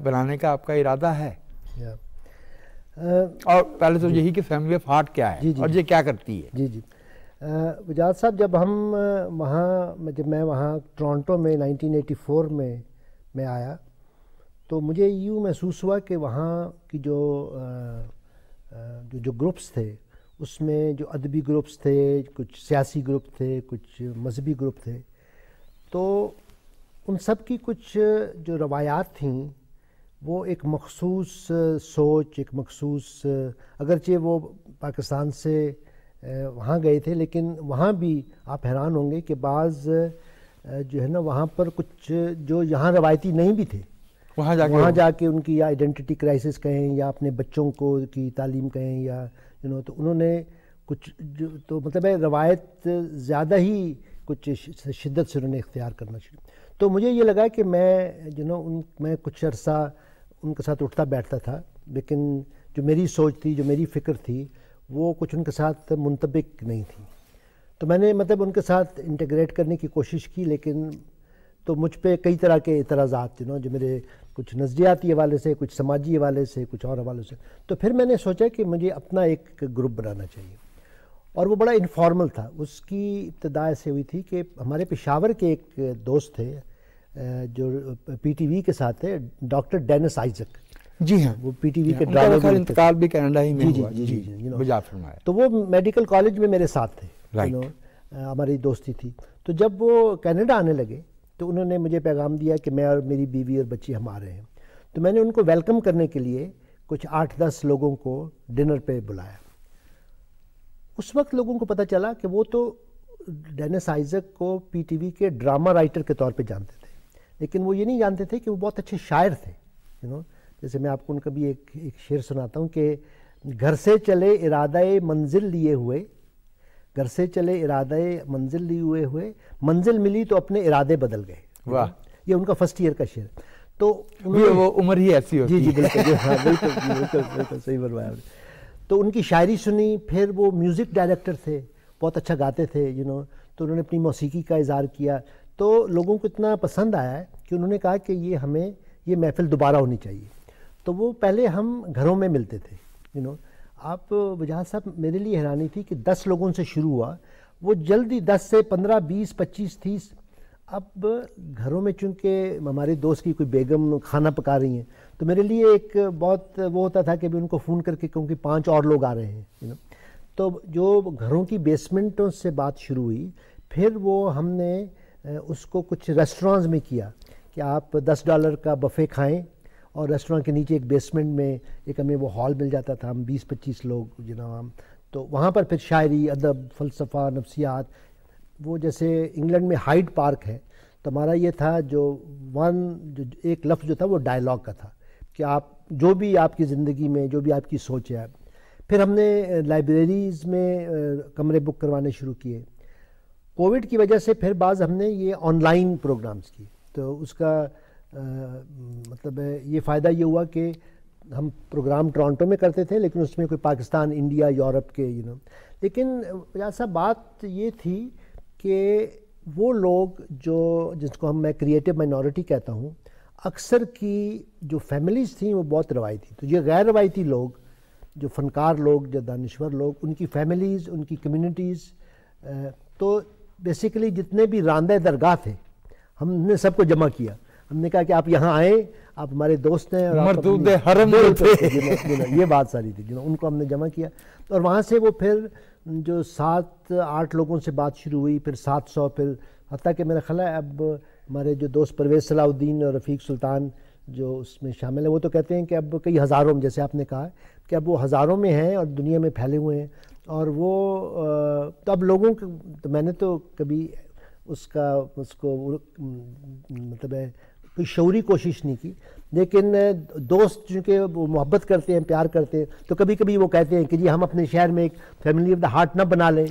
بنانے کا آپ کا ارادہ ہے؟ اور پہلے تو یہی کہ فیملی آف ہارٹ کیا ہے اور یہ کیا کرتی ہے؟ جی جی. وجاد صاحب جب میں وہاں ٹورانٹو میں 1984 میں آیا تو مجھے یوں محسوس ہوا کہ وہاں کی جو گروپس تھے اس میں جو ادبی گروپس تھے، کچھ سیاسی گروپ تھے، کچھ مذہبی گروپ تھے، تو ان سب کی کچھ جو روایات تھیں وہ ایک مخصوص سوچ، ایک مخصوص، اگرچہ وہ پاکستان سے وہاں گئے تھے لیکن وہاں بھی آپ حیران ہوں گے کہ بعض جو ہے نا وہاں پر کچھ جو یہاں روایتی نہیں بھی تھے، وہاں جا کے ان کی یا آئیڈینٹی کرائسس کہیں یا اپنے بچوں کو کی تعلیم کہیں یا تو انہوں نے کچھ جو تو مطلب ہے روایت زیادہ ہی کچھ شدت سے انہوں نے اختیار کرنا شروع. تو مجھے یہ لگا کہ میں میں کچھ عرصہ ان کے ساتھ اٹھتا بیٹھتا تھا، لیکن جو میری سوچ تھی، جو میری فکر تھی، وہ کچھ ان کے ساتھ منطبق نہیں تھی. تو میں نے مطلب ان کے ساتھ انٹیگریٹ کرنے کی کوشش کی، لیکن تو مجھ پہ کئی طرح کے اعتراضات جو میرے کچھ نظریاتی حوالے سے، کچھ سماجی حوالے سے، کچھ اور حوالے سے. تو پھر میں نے سوچا کہ مجھے اپنا ایک گروپ بنانا چاہیے، اور وہ بڑا انفارمل تھا. اس کی ابتدا ایسے ہوئی تھی کہ ہمارے پشاور کے ایک دوست تھے جو پی ٹی وی کے ساتھ تھے، ڈاکٹر ڈینس آئزک. جی ہاں، وہ پی ٹی وی کے ڈرامے انتقال بھی کینیڈا ہی میں ہوا. جی بجا فرمایا. تو وہ میڈیکل کالج میں میرے ساتھ تھے، ہماری دوستی تھی. تو جب وہ کینیڈا آنے لگے تو انہوں نے مجھے پیغام دیا کہ میں اور میری بیوی اور بچی ہم آ رہے ہیں. تو میں نے ان کو ویلکم کرنے کے لیے کچھ 8-10 لوگوں کو ڈنر پہ بلایا. اس وقت لوگوں کو پتہ چلا کہ وہ تو ڈینس آئزک کو پی ٹی وی کے ڈرامہ رائٹر کے طور پہ جانتے تھے، لیکن وہ یہ نہیں جانتے تھے کہ وہ بہت اچھے شاعر تھے. جیسے میں آپ کو ان کا بھی ایک شعر سناتا ہوں کہ گھر سے چلے ارادہ منزل لیے ہوئے، گھر سے چلے ارادہ منزل لیے ہوئے، منزل ملی تو اپنے ارادے بدل گئے. واہ، یہ ان کا فرسٹ ایئر کا شعر. تو وہ عمر ہی ایسی ہوتی ہے. جی بالکل، ہاں بالکل صحیح فرمایا. تو ان کی شاعری سنی. پھر وہ میوزک ڈائریکٹر تھے، بہت اچھا گاتے تھے تو انہوں نے اپنی موسیقی کا اظہار کیا. تو لوگوں کو اتنا پسند آیا کہ انہوں نے کہا کہ یہ محفل دوبارہ ہونی چاہیے. تو وہ پہلے ہم گھروں میں ملتے تھے. آپ وجاہت صاحب، میرے لیے حیرانی تھی کہ 10 لوگوں سے شروع ہوا، وہ جلدی 10 سے 15 20 25 30. اب گھروں میں چونکہ ہمارے دوست کی کوئی بیگم کھانا پکا رہی ہیں تو میرے لیے ایک بہت وہ ہوتا تھا کہ ان کو فون کر کے کیونکہ 5 اور لوگ آ رہے ہیں. تو جو گھروں کی بیسمنٹوں سے بات شروع ہوئی، پھر وہ ہم نے اس کو کچھ ریسٹورانز میں کیا کہ آپ $10 کا بفے کھائیں، اور ریسٹوران کے نیچے ایک بیسمنٹ میں ایک ہمیں وہ ہال مل جاتا تھا. ہم 20-25 لوگ جناب، تو وہاں پر پھر شاعری، ادب، فلسفہ، نفسیات. وہ جیسے انگلینڈ میں ہائیڈ پارک ہے، تو ہمارا یہ تھا جو ایک لفظ جو تھا وہ ڈائلاگ کا تھا کہ آپ جو بھی آپ کی زندگی میں جو بھی آپ کی سوچ ہے. پھر ہم نے لائبریریز میں کمرے بک کروانے شروع کیے. کووڈ کی وجہ سے پھر بعض ہم نے یہ آن لائن پروگرامز کیے. تو اس کا مطلب یہ فائدہ یہ ہوا کہ ہم پروگرام ٹورانٹو میں کرتے تھے، لیکن اس میں کوئی پاکستان، انڈیا، یورپ کے لیکن ایسا بات یہ تھی کہ وہ لوگ جس کو میں کریٹو مائنورٹی کہتا ہوں، اکثر کی جو فیملیز تھیں وہ بہت روایتی. تو یہ غیر روایتی لوگ، جو فنکار لوگ، جو دانشور لوگ، ان کی فیملیز، ان کی کمیونٹیز، تو بیسیکلی جتنے بھی راندہ درگاہ تھے ہم نے سب کو جمع کیا. ہم نے کہا کہ آپ یہاں آئیں، آپ ہمارے دوست ہیں، اور مردود حرم یہ بات ساری تھی ان کو ہم نے جمع کیا. اور وہاں سے وہ پھر جو 7-8 لوگوں سے بات شروع ہوئی، پھر 700، پھر حتیٰ کہ میرا خیال ہے اب ہمارے جو دوست پرویز صلاح الدین اور رفیق سلطان جو اس میں شامل ہیں، وہ تو کہتے ہیں کہ اب کئی ہزاروں میں، جیسے آپ نے کہا کہ اب وہ ہزاروں میں ہیں اور دنیا میں پھیلے ہوئے ہیں. اور وہ تو اب لوگوں کو، تو میں نے تو کبھی اس کو مطلب ہے کوئی شعوری کوشش نہیں کی، لیکن دوست چونکہ وہ محبت کرتے ہیں، پیار کرتے ہیں، تو کبھی کبھی وہ کہتے ہیں کہ جی ہم اپنے شہر میں ایک فیملی آف دا ہارٹ نہ بنا لیں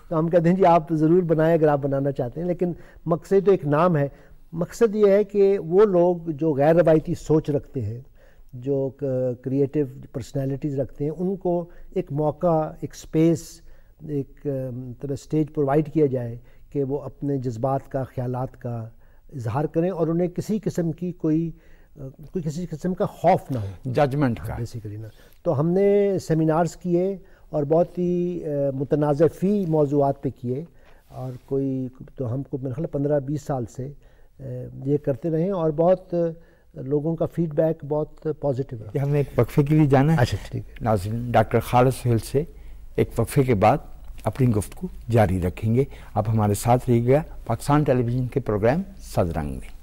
تو ہم کہتے ہیں جی آپ ضرور بنائیں اگر آپ بنانا چاہتے ہیں. لیکن مقصد تو ایک نام ہے. مقصد یہ ہے کہ وہ لوگ جو غیر روایتی سوچ رکھتے ہیں، جو کریٹو پرسنالٹیز رکھتے ہیں، ان کو ایک موقع، ایک سپیس، ایک مطلب اسٹیج پرووائڈ کیا جائے کہ وہ اپنے جذبات کا، خیالات کا اظہار کریں، اور انہیں کسی قسم کی کوئی کسی قسم کا خوف نہ ہو، ججمنٹ کا بیسیکلی نا. تو ہم نے سیمینارز کیے اور بہت ہی متنازع فی موضوعات پہ کیے، اور تو ہم کو میرے خیال 15-20 سال سے یہ کرتے رہے، اور بہت لوگوں کا فیڈ بیک بہت پازیٹیو رہا. ہم نے ایک وقفے کے لیے جانا ہے. اچھا ٹھیک ہے. ناظرین، ڈاکٹر خالد سہیل سے ایک وقفے کے بعد اپنی گفتگو جاری رکھیں گے. آپ ہمارے ساتھ رہیے گا پاکستان ٹیلی ویژن کے پروگرام صدرنگ میں.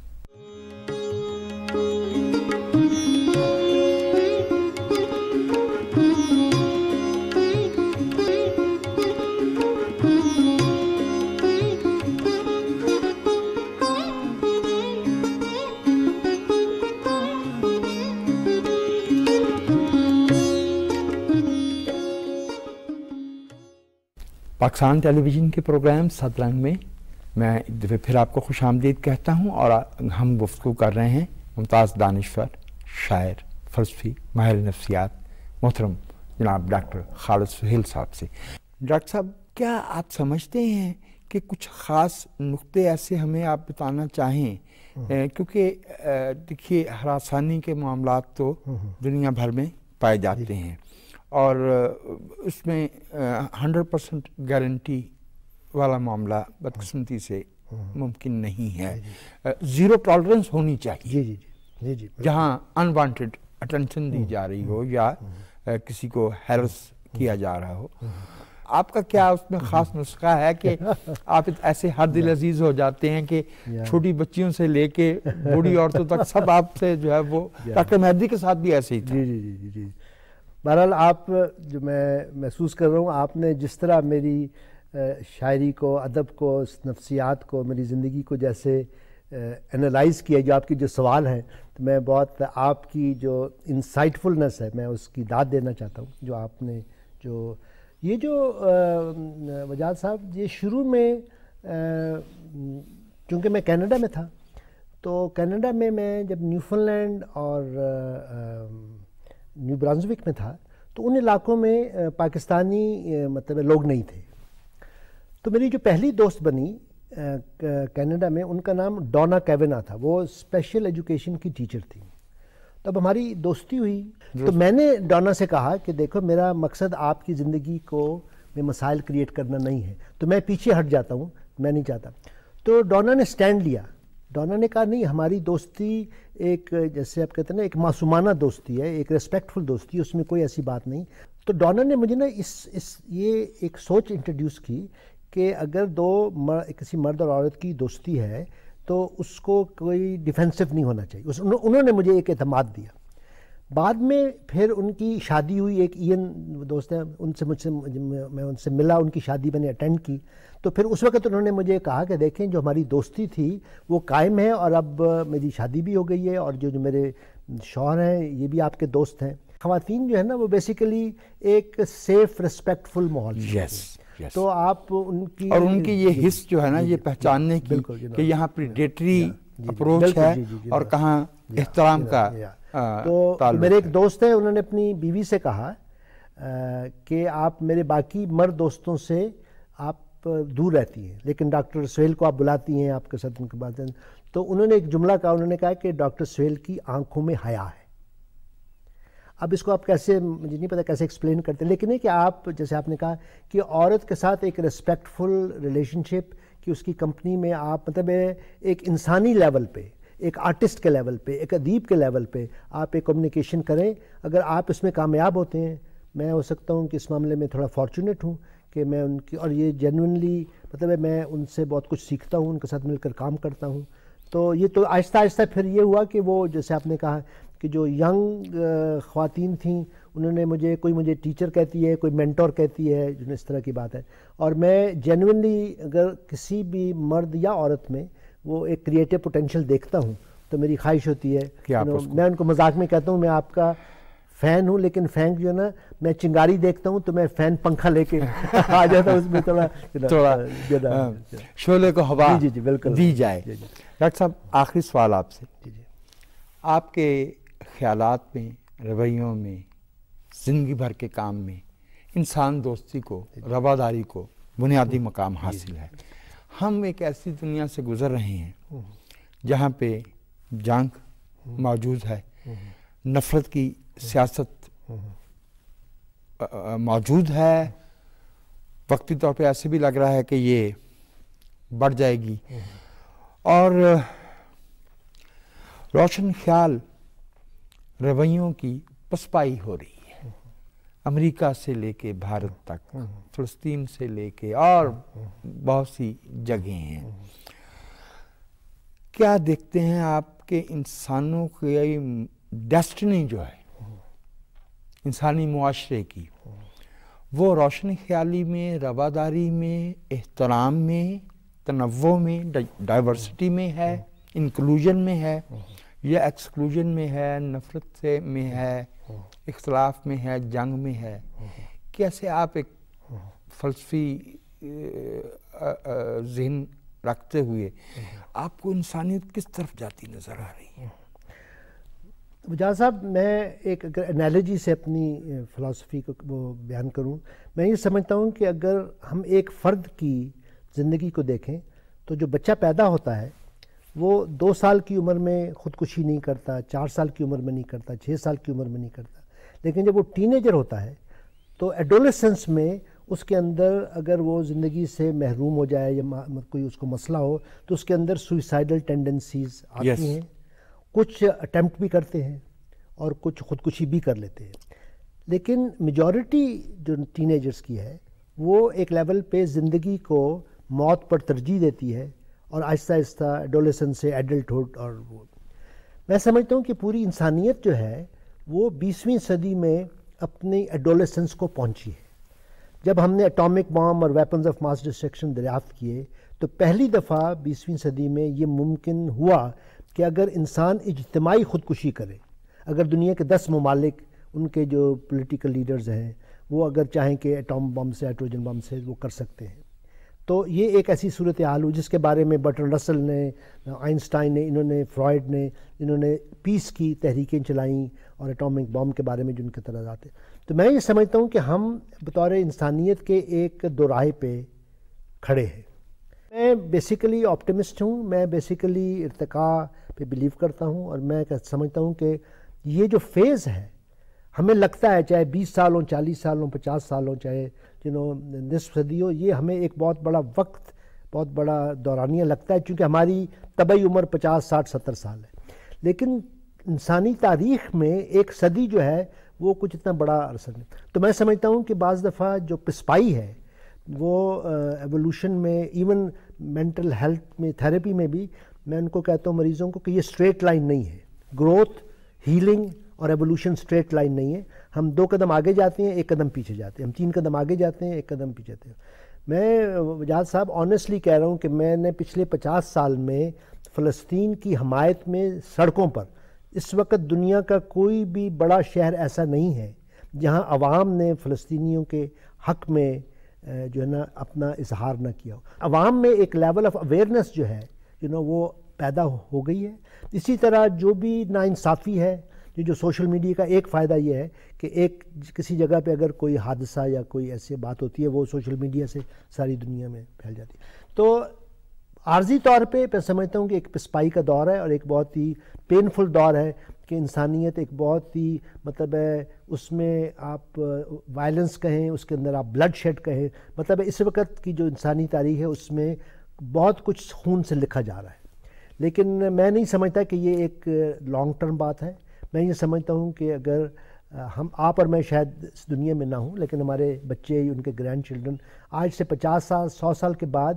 پاکستان ٹیلی ویژن کے پروگرام صدرنگ میں میں ایک دفعہ پھر آپ کو خوش آمدید کہتا ہوں، اور ہم گفتگو کر رہے ہیں ممتاز دانشور، شاعر، فلسفی، ماہر نفسیات محترم جناب ڈاکٹر خالد سہیل صاحب سے. ڈاکٹر صاحب، کیا آپ سمجھتے ہیں کہ کچھ خاص نقطے ایسے ہمیں آپ بتانا چاہیں؟ کیونکہ دیکھیے ہراسانی کے معاملات تو دنیا بھر میں پائے جاتے ہیں، اور اس میں 100% گارنٹی والا معاملہ بدقسمتی سے ممکن نہیں ہے. زیرو ٹالرنس ہونی چاہیے. جی جی جہاں انوانٹڈ اٹینشن دی جا رہی ہو یا کسی کو ہیرس کیا جا رہا ہو. آپ کا کیا اس میں خاص نسخہ ہے کہ آپ ایسے ہر دل عزیز ہو جاتے ہیں کہ چھوٹی بچیوں سے لے کے بوڑھی عورتوں تک سب آپ سے جو ہے وہ، ڈاکٹر مہدی کے ساتھ بھی ایسے ہی تھا. جی بہرحال آپ جو میں محسوس کر رہا ہوں، آپ نے جس طرح میری شاعری کو، ادب کو، نفسیات کو، میری زندگی کو جیسے انالائز کیا، جو آپ کی جو سوال ہیں، تو میں بہت آپ کی جو انسائٹفلنس ہے میں اس کی داد دینا چاہتا ہوں. جو آپ نے یہ جو وجاد صاحب، یہ شروع میں چونکہ میں کینیڈا میں تھا، تو کینیڈا میں جب نیوفن لینڈ اور نیو برانزوک میں تھا، تو ان علاقوں میں پاکستانی مطلب لوگ نہیں تھے. تو میری جو پہلی دوست بنی کینیڈا میں، ان کا نام ڈونا کیونا تھا. وہ اسپیشل ایجوکیشن کی ٹیچر تھی. تو اب ہماری دوستی ہوئی، تو میں نے ڈونا سے کہا کہ دیکھو، میرا مقصد آپ کی زندگی کو میں مسائل کریٹ کرنا نہیں ہے، تو میں پیچھے ہٹ جاتا ہوں، میں نہیں چاہتا. تو ڈونا نے سٹینڈ لیا. ڈونا نے کہا نہیں، ہماری دوستی ایک، جیسے آپ کہتے ہیں نا، ایک معصومانہ دوستی ہے، ایک ریسپیکٹفل دوستی ہے، اس میں کوئی ایسی بات نہیں. تو ڈونا نے مجھے نا یہ ایک سوچ انٹروڈیوس کی کہ اگر کسی مرد اور عورت کی دوستی ہے تو اس کو کوئی ڈیفینسو نہیں ہونا چاہیے. انہوں نے مجھے ایک اعتماد دیا. بعد میں پھر ان کی شادی ہوئی. ایک این دوست ہیں، میں ان سے ملا، ان کی شادی میں نے اٹینڈ کی. تو پھر اس وقت انہوں نے مجھے کہا کہ دیکھیں، جو ہماری دوستی تھی وہ قائم ہے، اور اب میری شادی بھی ہو گئی ہے، اور جو میرے شوہر ہیں یہ بھی آپ کے دوست ہیں. خواتین جو ہے نا، وہ بیسیکلی ایک سیف ریسپیکٹفل ماحول. تو آپ ان کی، اور ان کی یہ حس جو ہے نا، یہ پہچاننے کی کہ یہاں پریڈیٹری اپروچ ہے اور کہاں احترام کا. تو میرے ایک دوست ہیں، انہوں نے اپنی بیوی سے کہا کہ آپ میرے باقی مرد دوستوں سے آپ دور رہتی ہیں، لیکن ڈاکٹر سہیل کو آپ بلاتی ہیں، آپ کے ساتھ ان کی باتیں. تو انہوں نے ایک جملہ کہا، انہوں نے کہا کہ ڈاکٹر سہیل کی آنکھوں میں حیا ہے. اب اس کو آپ کیسے، مجھے نہیں پتا کیسے ایکسپلین کرتے، لیکن یہ کہ آپ، جیسے آپ نے کہا کہ عورت کے ساتھ ایک ریسپیکٹفل ریلیشن شپ، کہ اس کی کمپنی میں آپ مطلب ایک انسانی لیول پہ، ایک آرٹسٹ کے لیول پہ، ایک ادیب کے لیول پہ آپ ایک کمیونیکیشن کریں. اگر آپ اس میں کامیاب ہوتے ہیں، میں ہو سکتا ہوں کہ اس معاملے میں تھوڑا فارچونیٹ ہوں کہ میں ان کی، اور یہ جینوئنلی مطلب میں ان سے بہت کچھ سیکھتا ہوں، ان کے ساتھ مل کر کام کرتا ہوں. تو یہ تو آہستہ آہستہ پھر یہ ہوا کہ وہ، جیسے آپ نے کہا کہ جو ینگ خواتین تھیں، انہوں نے مجھے ٹیچر کہتی ہے، کوئی مینٹور کہتی ہے، جو اس طرح کی بات ہے. اور میں جینوئنلی اگر کسی بھی مرد یا عورت میں وہ ایک کریٹو پوٹینشیل دیکھتا ہوں، تو میری خواہش ہوتی ہے کہ میں ان کو مذاق میں کہتا ہوں میں آپ کا فین ہوں، لیکن فین جو ہے نا، میں چنگاری دیکھتا ہوں تو میں فین پنکھا لے کے آ جاتا ہوں، اس میں تھوڑا شعلے کو ہوا جی بالکل دی جائے. ڈاکٹر صاحب، آخری سوال آپ سے. آپ کے خیالات میں، رویوں میں، زندگی بھر کے کام میں انسان دوستی کو، رواداری کو بنیادی مقام حاصل ہے. ہم ایک ایسی دنیا سے گزر رہے ہیں جہاں پہ جنگ موجود ہے، نفرت کی سیاست موجود ہے. وقتی طور پہ ایسے بھی لگ رہا ہے کہ یہ بڑھ جائے گی، اور روشن خیال رویوں کی پسپائی ہو رہی ہے. امریکہ سے لے کے بھارت تک، فلسطین سے لے کے اور بہت سی جگہیں ہیں. کیا دیکھتے ہیں آپ کے انسانوں کی ڈیسٹنی جو ہے انسانی معاشرے کی، وہ روشن خیالی میں، رواداری میں، احترام میں، تنوع میں، ڈائیورسٹی میں ہے، انکلوژن میں ہے، یا ایکسکلوژن میں ہے، نفرت سے میں ہے، اختلاف میں ہے، جنگ میں ہے؟ کیسے آپ ایک فلسفی ذہن رکھتے ہوئے آپ کو انسانیت کس طرف جاتی نظر آ رہی ہے؟ وجاہت صاحب، میں ایک اگر انالوجی سے اپنی فلسفی کو وہ بیان کروں، میں یہ سمجھتا ہوں کہ اگر ہم ایک فرد کی زندگی کو دیکھیں تو جو بچہ پیدا ہوتا ہے وہ 2 سال کی عمر میں خودکشی نہیں کرتا، 4 سال کی عمر میں نہیں کرتا، 6 سال کی عمر میں نہیں کرتا. لیکن جب وہ ٹین ایجر ہوتا ہے تو ایڈولسنس میں اس کے اندر اگر وہ زندگی سے محروم ہو جائے یا کوئی اس کو مسئلہ ہو تو اس کے اندر سوئسائڈل ٹینڈنسیز آتی ہیں. کچھ اٹیمپٹ بھی کرتے ہیں اور کچھ خودکشی بھی کر لیتے ہیں. لیکن میجورٹی جو ٹین ایجرز کی ہے وہ ایک لیول پہ زندگی کو موت پر ترجیح دیتی ہے اور آہستہ آہستہ ایڈولسنس سے ایڈلٹہڈ. اور وہ میں سمجھتا ہوں کہ پوری انسانیت جو ہے وہ 20ویں صدی میں اپنی ایڈولسنس کو پہنچی ہے. جب ہم نے اٹامک بام اور ویپنز آف ماس ڈسٹرکشن دریافت کیے تو پہلی دفعہ 20ویں صدی میں یہ ممکن ہوا کہ اگر انسان اجتماعی خودکشی کرے، اگر دنیا کے 10 ممالک ان کے جو پولیٹیکل لیڈرز ہیں وہ اگر چاہیں کہ ایٹم بم سے، ہائیڈروجن بم سے وہ کر سکتے ہیں، تو یہ ایک ایسی صورتحال ہوئی جس کے بارے میں برٹن رسل نے، آئنسٹائن نے، انہوں نے، فرائڈ نے، انہوں نے پیس کی تحریکیں چلائیں اور ایٹامک بم کے بارے میں جو ان کے تنازعات ہیں. تو میں یہ سمجھتا ہوں کہ ہم بطور انسانیت کے ایک دوراہے پہ کھڑے ہیں. میں بیسیکلی آپٹیمسٹ ہوں، میں بیسیکلی ارتقاء پہ بلیو کرتا ہوں، اور میں سمجھتا ہوں کہ یہ جو فیز ہے ہمیں لگتا ہے چاہے 20 سال ہوں، 40 سال ہوں، 50 سال ہوں، چاہے نصف صدی ہو، یہ ہمیں ایک بہت بڑا وقت، بہت بڑا دورانیہ لگتا ہے چونکہ ہماری طبعی عمر 50 60 70 سال ہے. لیکن انسانی تاریخ میں ایک صدی جو ہے وہ کچھ اتنا بڑا عرصہ نہیں. تو میں سمجھتا ہوں کہ بعض دفعہ جو پسپائی ہے وہ ایوولوشن میں، ایون مینٹل ہیلتھ میں، تھیراپی میں بھی میں ان کو کہتا ہوں مریضوں کو کہ یہ اسٹریٹ لائن نہیں ہے. گروتھ، ہیلنگ اور ایوولوشن اسٹریٹ لائن نہیں ہے. ہم 2 قدم آگے جاتے ہیں، 1 قدم پیچھے جاتے ہیں، ہم 3 قدم آگے جاتے ہیں، 1 قدم پیچھے جاتے ہیں. میں وجاہت صاحب آنیسٹلی کہہ رہا ہوں کہ میں نے پچھلے 50 سال میں فلسطین کی حمایت میں سڑکوں پر، اس وقت دنیا کا کوئی بھی بڑا شہر ایسا نہیں ہے جہاں عوام نے فلسطینیوں کے حق میں جو ہے نا اپنا اظہار نہ کیا ہو. عوام میں ایک لیول آف اویئرنیس جو ہے وہ پیدا ہو گئی ہے. اسی طرح جو بھی ناانصافی ہے، جو سوشل میڈیا کا ایک فائدہ یہ ہے کہ ایک کسی جگہ پہ اگر کوئی حادثہ یا کوئی ایسی بات ہوتی ہے وہ سوشل میڈیا سے ساری دنیا میں پھیل جاتی ہے. تو عارضی طور پہ میں سمجھتا ہوں کہ ایک پسپائی کا دور ہے اور ایک بہت ہی پینفل دور ہے کہ انسانیت ایک بہت ہی مطلب ہے اس میں آپ وائلنس کہیں، اس کے اندر آپ بلڈ شیڈ کہیں، مطلب اس وقت کی جو انسانی تاریخ ہے اس میں بہت کچھ خون سے لکھا جا رہا ہے. لیکن میں نہیں سمجھتا کہ یہ ایک لانگ ٹرم بات ہے. میں یہ سمجھتا ہوں کہ اگر ہم، آپ اور میں شاید اس دنیا میں نہ ہوں لیکن ہمارے بچے، ان کے گرینڈ چلڈرن، آج سے 50 سال 100 سال کے بعد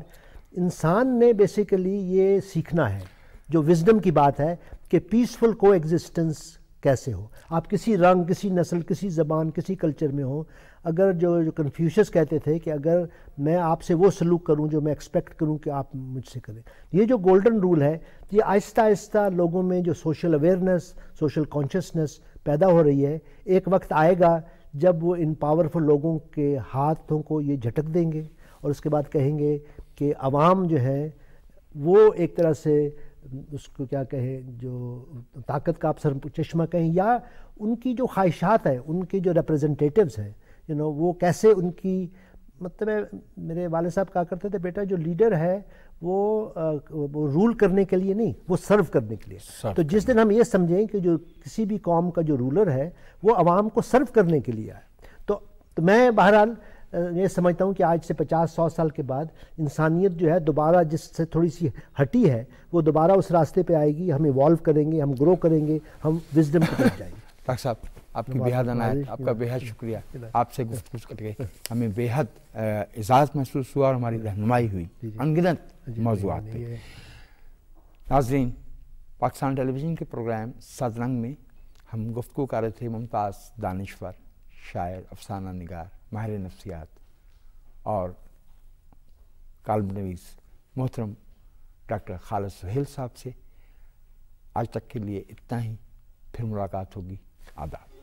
انسان نے بیسیکلی یہ سیکھنا ہے جو وزڈم کی بات ہے کہ پیسفل کو ایگزسٹنس کیسے ہو. آپ کسی رنگ، کسی نسل، کسی زبان، کسی کلچر میں ہوں، اگر جو کنفیوشس کہتے تھے کہ اگر میں آپ سے وہ سلوک کروں جو میں ایکسپیکٹ کروں کہ آپ مجھ سے کریں، یہ جو گولڈن رول ہے یہ آہستہ آہستہ لوگوں میں جو سوشل اویئرنیس، سوشل کانشیسنس پیدا ہو رہی ہے. ایک وقت آئے گا جب وہ ان پاورفل لوگوں کے ہاتھوں کو یہ جھٹک دیں گے اور اس کے بعد کہیں گے کہ عوام جو ہے وہ ایک طرح سے اس کو کیا کہیں، جو طاقت کا آپ سر چشمہ کہیں، یا ان کی جو خواہشات ہیں، ان کے جو ریپرزنٹیٹیوز ہیں وہ کیسے ان کی، مطلب میرے والد صاحب کہا کرتے تھے بیٹا جو لیڈر ہے وہ رول کرنے کے لیے نہیں، وہ سرو کرنے کے لیے. تو جس دن ہم یہ سمجھیں کہ جو کسی بھی قوم کا جو رولر ہے وہ عوام کو سرو کرنے کے لیے ہے، تو میں بہرحال یہ سمجھتا ہوں کہ آج سے 50-100 سال کے بعد انسانیت جو ہے دوبارہ جس سے تھوڑی سی ہٹی ہے وہ دوبارہ اس راستے پہ آئے گی. ہم ایوالو کریں گے، ہم گرو کریں گے، ہم وزڈم کی طرف جائیں گے. ڈاکٹر صاحب آپ کی بےحد عنایت، آپ کا بےحد شکریہ. آپ سے گفتگو کر کے ہمیں بےحد اعزاز محسوس ہوا اور ہماری رہنمائی ہوئی انگنت موضوعات پہ. ناظرین، پاکستان ٹیلی ویژن کے پروگرام صد رنگ میں ہم گفتگو کر رہے تھے ممتاز دانشور، شاعر، افسانہ نگار، ماہر نفسیات اور کالم نویس محترم ڈاکٹر خالد سہیل صاحب سے. آج تک کے لیے اتنا ہی، پھر ملاقات ہوگی. آداب.